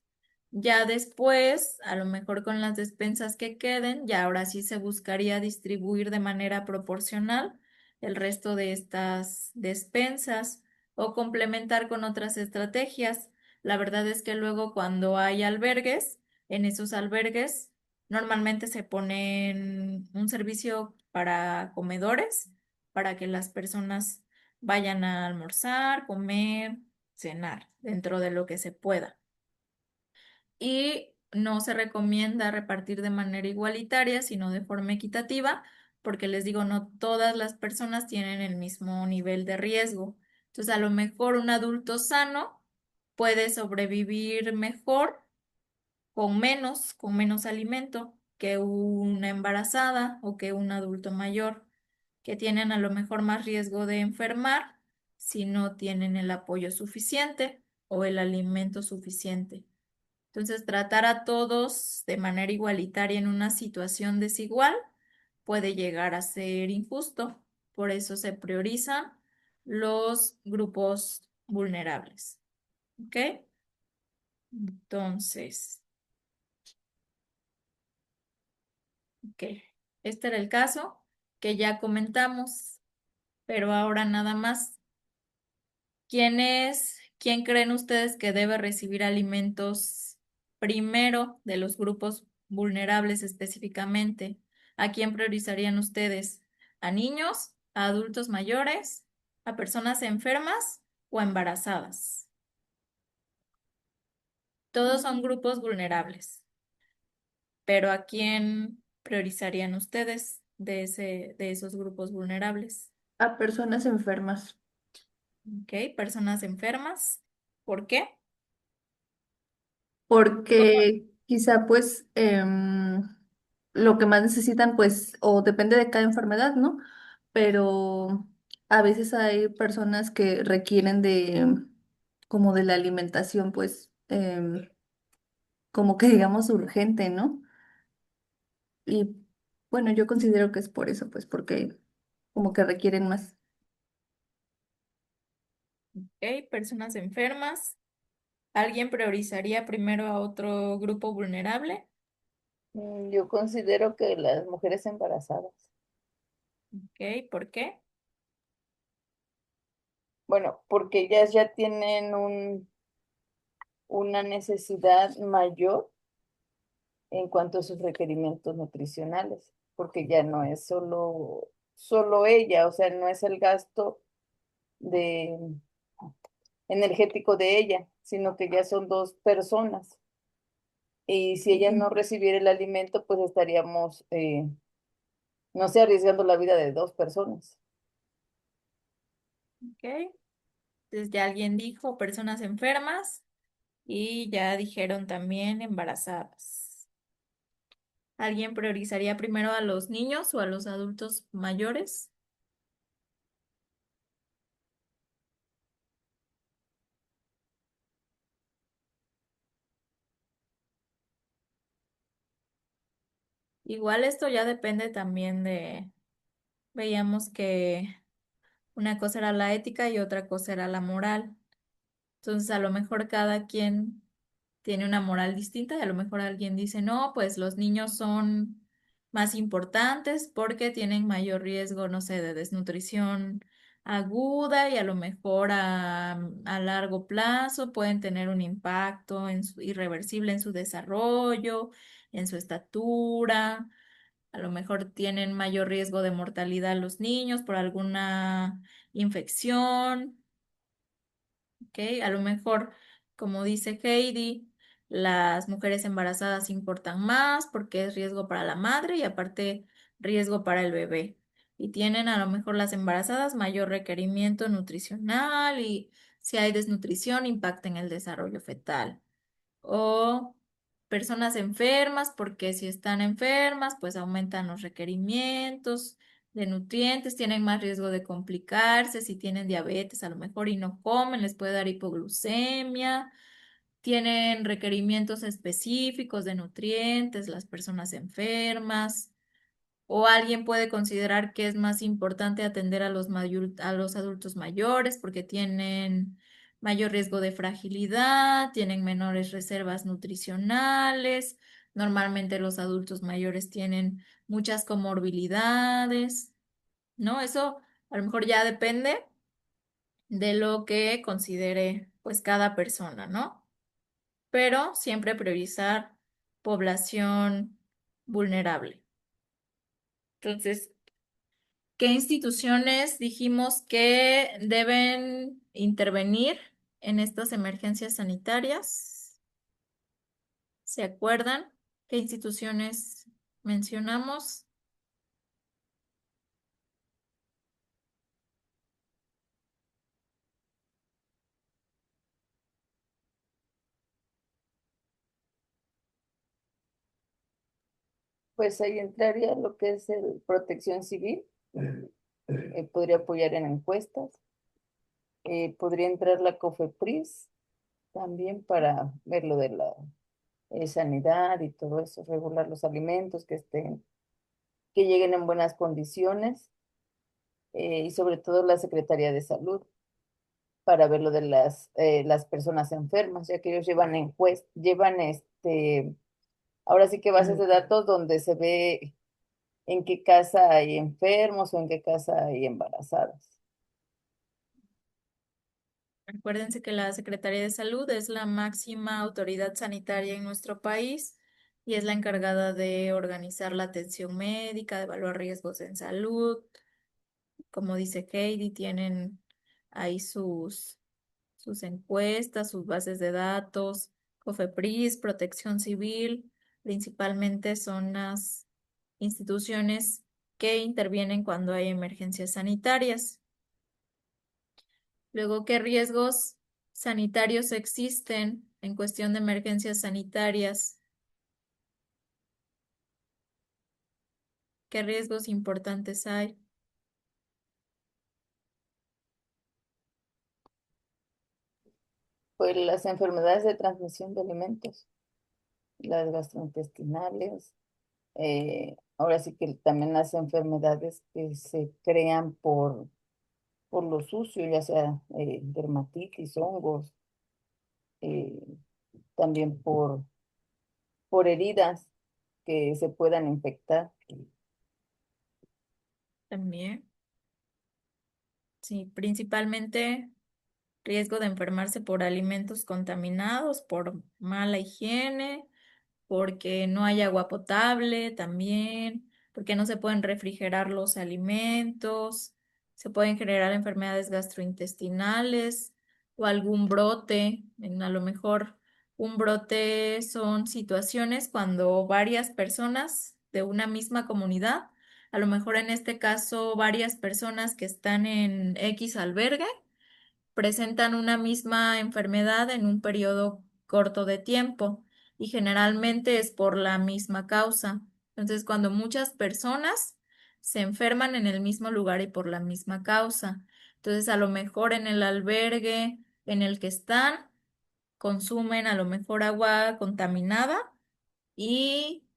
Ya después, a lo mejor con las despensas que queden, ya ahora sí se buscaría distribuir de manera proporcional el resto de estas despensas o complementar con otras estrategias. La verdad es que luego cuando hay albergues, en esos albergues normalmente se ponen un servicio para comedores para que las personas vayan a almorzar, comer, cenar dentro de lo que se pueda. Y no se recomienda repartir de manera igualitaria, sino de forma equitativa, porque les digo, no todas las personas tienen el mismo nivel de riesgo. Entonces, a lo mejor un adulto sano puede sobrevivir mejor con menos alimento que una embarazada o que un adulto mayor, que tienen a lo mejor más riesgo de enfermar si no tienen el apoyo suficiente o el alimento suficiente. Entonces, tratar a todos de manera igualitaria en una situación desigual puede llegar a ser injusto. Por eso se priorizan los grupos vulnerables. ¿Ok? Entonces, ok. Este era el caso que ya comentamos, pero ahora nada más. ¿Quién creen ustedes que debe recibir alimentos primero de los grupos vulnerables específicamente, ¿a quién priorizarían ustedes? ¿A niños, a adultos mayores, a personas enfermas o a embarazadas? Todos son grupos vulnerables, pero ¿a quién priorizarían ustedes de esos grupos vulnerables? A personas enfermas. Ok, personas enfermas. ¿Por qué? Porque quizá pues lo que más necesitan pues o depende de cada enfermedad, ¿no? Pero a veces hay personas que requieren de como de la alimentación pues como que digamos urgente, ¿no? Y bueno, yo considero que es por eso, pues porque como que requieren más. Ok, personas enfermas. ¿Alguien priorizaría primero a otro grupo vulnerable? Yo considero que las mujeres embarazadas. Ok, ¿por qué? Bueno, porque ellas ya tienen una necesidad mayor en cuanto a sus requerimientos nutricionales, porque ya no es solo ella, o sea, no es el gasto de energético de ella, sino que ya son dos personas. Y si ella no recibiera el alimento, pues estaríamos, no sé, arriesgando la vida de dos personas. Ok, entonces ya alguien dijo personas enfermas y ya dijeron también embarazadas. ¿Alguien priorizaría primero a los niños o a los adultos mayores? Igual esto ya depende también veíamos que una cosa era la ética y otra cosa era la moral. Entonces, a lo mejor cada quien tiene una moral distinta y a lo mejor alguien dice, no, pues los niños son más importantes porque tienen mayor riesgo, no sé, de desnutrición aguda y a lo mejor a largo plazo pueden tener un impacto irreversible en su desarrollo, en su estatura. A lo mejor tienen mayor riesgo de mortalidad los niños por alguna infección. ¿Ok? A lo mejor, como dice Heidi, las mujeres embarazadas importan más porque es riesgo para la madre y aparte riesgo para el bebé. Y tienen a lo mejor las embarazadas mayor requerimiento nutricional y si hay desnutrición impacta en el desarrollo fetal o personas enfermas, porque si están enfermas, pues aumentan los requerimientos de nutrientes, tienen más riesgo de complicarse, si tienen diabetes a lo mejor y no comen, les puede dar hipoglucemia, tienen requerimientos específicos de nutrientes, las personas enfermas. O alguien puede considerar que es más importante atender a a los adultos mayores porque tienen mayor riesgo de fragilidad, tienen menores reservas nutricionales. Normalmente los adultos mayores tienen muchas comorbilidades, ¿no? Eso a lo mejor ya depende de lo que considere pues cada persona, ¿no? Pero siempre priorizar población vulnerable. Entonces, ¿qué instituciones dijimos que deben intervenir en estas emergencias sanitarias? ¿Se acuerdan qué instituciones mencionamos? Pues ahí entraría lo que es el protección civil, podría apoyar en encuestas, podría entrar la COFEPRIS también para ver lo de la sanidad y todo eso, regular los alimentos que estén, que lleguen en buenas condiciones, y sobre todo la Secretaría de Salud para ver lo de las personas enfermas, ya que ellos llevan llevan ahora sí que bases de datos donde se ve en qué casa hay enfermos o en qué casa hay embarazadas. Acuérdense que la Secretaría de Salud es la máxima autoridad sanitaria en nuestro país y es la encargada de organizar la atención médica, de evaluar riesgos en salud. Como dice Heidi, tienen ahí sus encuestas, sus bases de datos, COFEPRIS, Protección Civil, principalmente son las instituciones que intervienen cuando hay emergencias sanitarias. Luego, ¿qué riesgos sanitarios existen en cuestión de emergencias sanitarias? ¿Qué riesgos importantes hay? Pues las enfermedades de transmisión de alimentos, las gastrointestinales, ahora sí que también las enfermedades que se crean por lo sucio, ya sea dermatitis, hongos, eh, también por heridas que se puedan infectar. También, sí, principalmente riesgo de enfermarse por alimentos contaminados, por mala higiene, porque no hay agua potable también, porque no se pueden refrigerar los alimentos, se pueden generar enfermedades gastrointestinales o algún brote. A lo mejor un brote son situaciones cuando varias personas de una misma comunidad, a lo mejor en este caso varias personas que están en X albergue, presentan una misma enfermedad en un periodo corto de tiempo y generalmente es por la misma causa. Entonces, cuando muchas personas se enferman en el mismo lugar y por la misma causa, entonces a lo mejor en el albergue en el que están, consumen a lo mejor agua contaminada y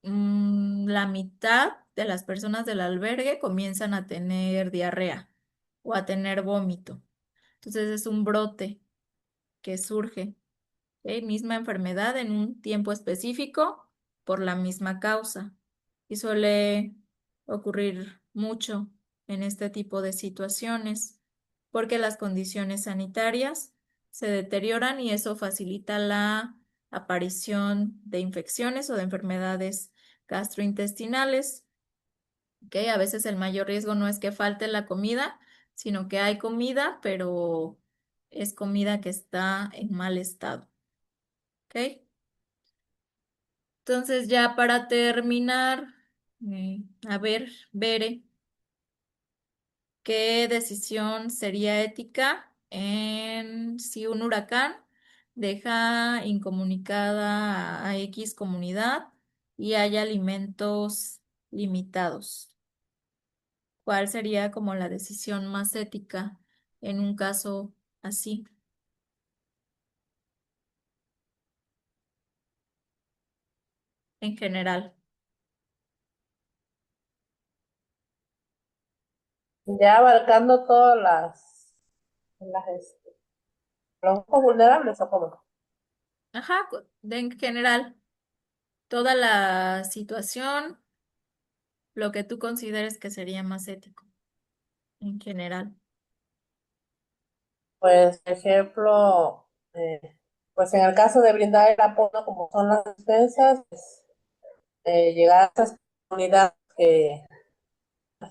la mitad de las personas del albergue comienzan a tener diarrea o a tener vómito. Entonces es un brote que surge, ¿ok? Misma enfermedad en un tiempo específico por la misma causa. Y suele ocurrir mucho en este tipo de situaciones porque las condiciones sanitarias se deterioran y eso facilita la aparición de infecciones o de enfermedades gastrointestinales. ¿Ok? A veces el mayor riesgo no es que falte la comida, sino que hay comida, pero es comida que está en mal estado. ¿Ok? Entonces ya para terminar, a ver, Bere, ¿qué decisión sería ética en si un huracán deja incomunicada a X comunidad y hay alimentos limitados? ¿Cuál sería como la decisión más ética en un caso así, en general? Ya abarcando todas los grupos vulnerables o cómo. Ajá, en general, toda la situación, lo que tú consideres que sería más ético, en general. Pues, por ejemplo, pues en el caso de brindar el apoyo como son las despensas, pues, llegar a esas comunidades que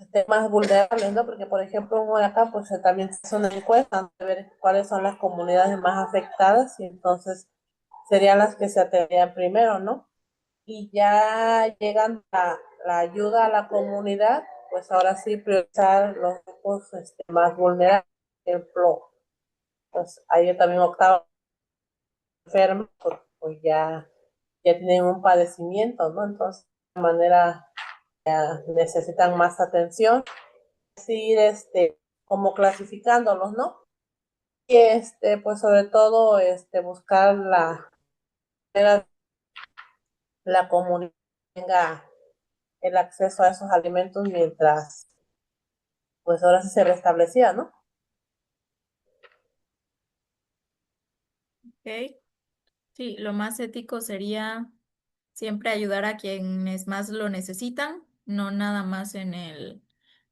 estén más vulnerables, ¿no? Porque, por ejemplo, en acá, pues también se hace una encuesta de ver cuáles son las comunidades más afectadas y entonces serían las que se atenderían primero, ¿no? Y ya llegando a la ayuda a la comunidad, pues ahora sí priorizar los grupos más vulnerables. Por ejemplo, pues hay también octavo enfermos, pues ya tienen un padecimiento, ¿no? Entonces, de manera necesitan más atención. Ir como clasificándolos, ¿no? Y pues sobre todo buscar la comunidad tenga el acceso a esos alimentos mientras pues ahora sí se restablecía, ¿no? ¿Ok? Sí, lo más ético sería siempre ayudar a quienes más lo necesitan, no nada más en el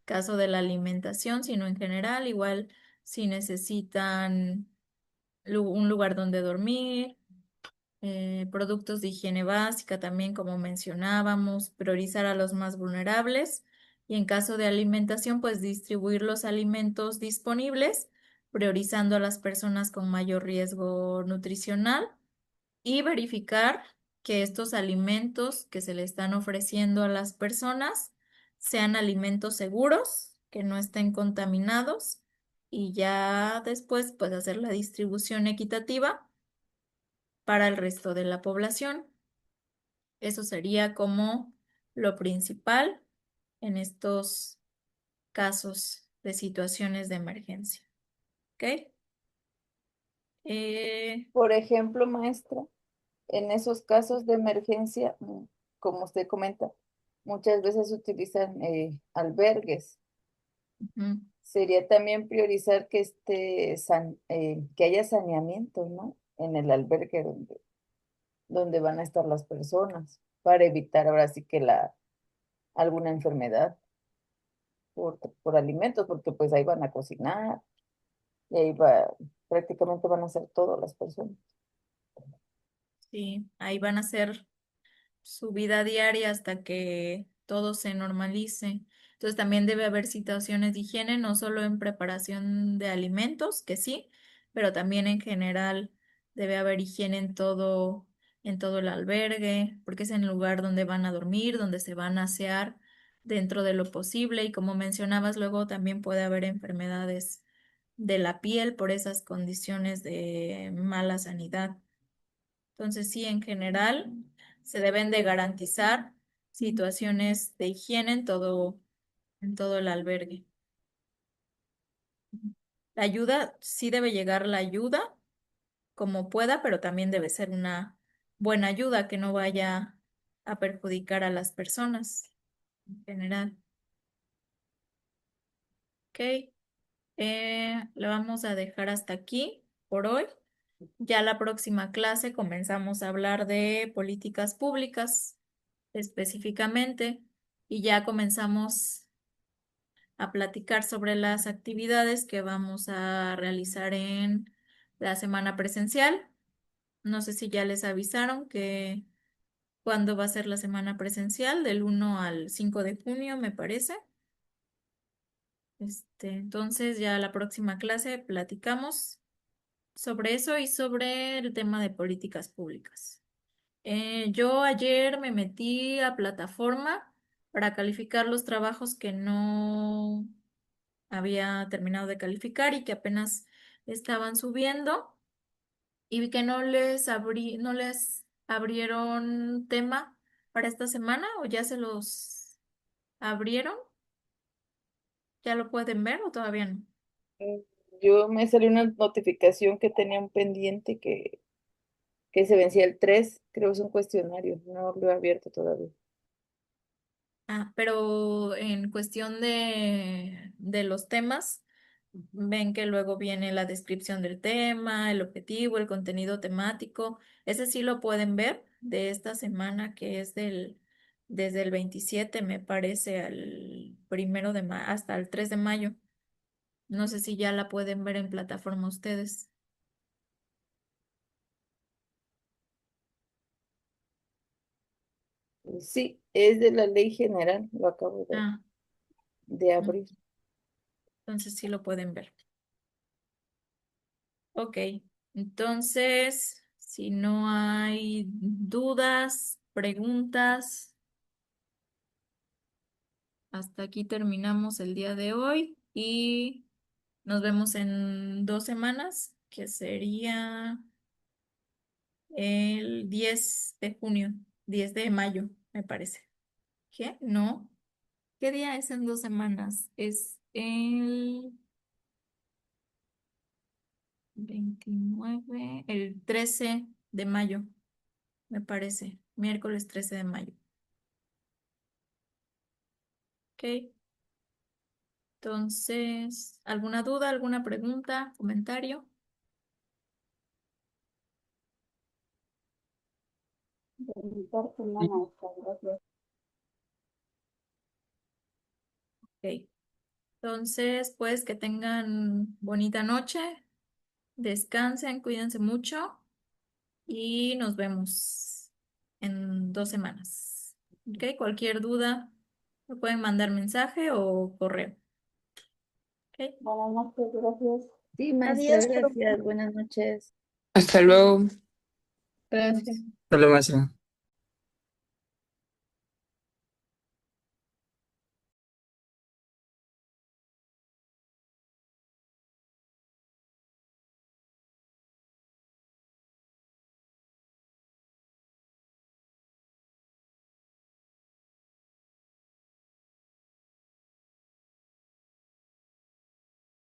caso de la alimentación, sino en general, igual si necesitan un lugar donde dormir, productos de higiene básica también, como mencionábamos, priorizar a los más vulnerables y en caso de alimentación, pues distribuir los alimentos disponibles, priorizando a las personas con mayor riesgo nutricional y verificar que estos alimentos que se le están ofreciendo a las personas sean alimentos seguros, que no estén contaminados y ya después pues hacer la distribución equitativa para el resto de la población. Eso sería como lo principal en estos casos de situaciones de emergencia. ¿Ok? Eh, Por ejemplo, maestra, en esos casos de emergencia, como usted comenta, muchas veces se utilizan albergues. ujú. Sería también priorizar que que haya saneamiento, ¿no? En el albergue donde van a estar las personas, para evitar ahora sí que alguna enfermedad por alimentos, porque pues ahí van a cocinar y prácticamente van a hacer todo las personas. Sí, ahí van a hacer su vida diaria hasta que todo se normalice. Entonces también debe haber situaciones de higiene, no solo en preparación de alimentos, que sí, pero también en general debe haber higiene en todo el albergue, porque es en el lugar donde van a dormir, donde se van a asear dentro de lo posible. Y como mencionabas, luego también puede haber enfermedades de la piel por esas condiciones de mala sanidad. Entonces, sí, en general se deben de garantizar situaciones de higiene en todo el albergue. La ayuda, sí debe llegar la ayuda como pueda, pero también debe ser una buena ayuda que no vaya a perjudicar a las personas en general. Ok, le vamos a dejar hasta aquí por hoy. Ya la próxima clase comenzamos a hablar de políticas públicas específicamente y ya comenzamos a platicar sobre las actividades que vamos a realizar en la semana presencial. No sé si ya les avisaron que cuándo va a ser la semana presencial, del 1 al 5 de junio, me parece. Entonces ya la próxima clase platicamos sobre eso y sobre el tema de políticas públicas. Yo ayer me metí a plataforma para calificar los trabajos que no había terminado de calificar y que apenas estaban subiendo y vi que no les abrieron tema para esta semana o ya se los abrieron. ¿Ya lo pueden ver o todavía no? Eh, Yo me salió una notificación que tenía un pendiente que se vencía el 3, creo que es un cuestionario, no lo he abierto todavía. Ah, pero en cuestión de los temas, ven que luego viene la descripción del tema, el objetivo, el contenido temático. Ese sí lo pueden ver de esta semana que es desde el 27 me parece, al 1 de mayo, hasta el 3 de mayo. No sé si ya la pueden ver en plataforma ustedes. Sí, es de la ley general, lo acabo Ah, de mm, abrir. entonces sí lo pueden ver. Ok, entonces, si no hay dudas, preguntas, hasta aquí terminamos el día de hoy y nos vemos en 2 semanas, que sería el 10 de junio, 10 de mayo, me parece. ¿Qué? No. ¿Qué día es en 2 semanas? Es el 29, el 13 de mayo, me parece. Miércoles 13 de mayo. Ok. Entonces, ¿alguna duda, alguna pregunta, comentario? De mi parte, no, Sí, maestra, gracias. Ok. Entonces, pues que tengan bonita noche, descansen, cuídense mucho y nos vemos en 2 semanas. ¿Ok? Cualquier duda, me pueden mandar mensaje o correo. ¿Ok? Buenas noches, gracias. Sí, maestra, Adiós, profe. gracias. Buenas noches. Hasta luego. Gracias. Hasta luego, maestra.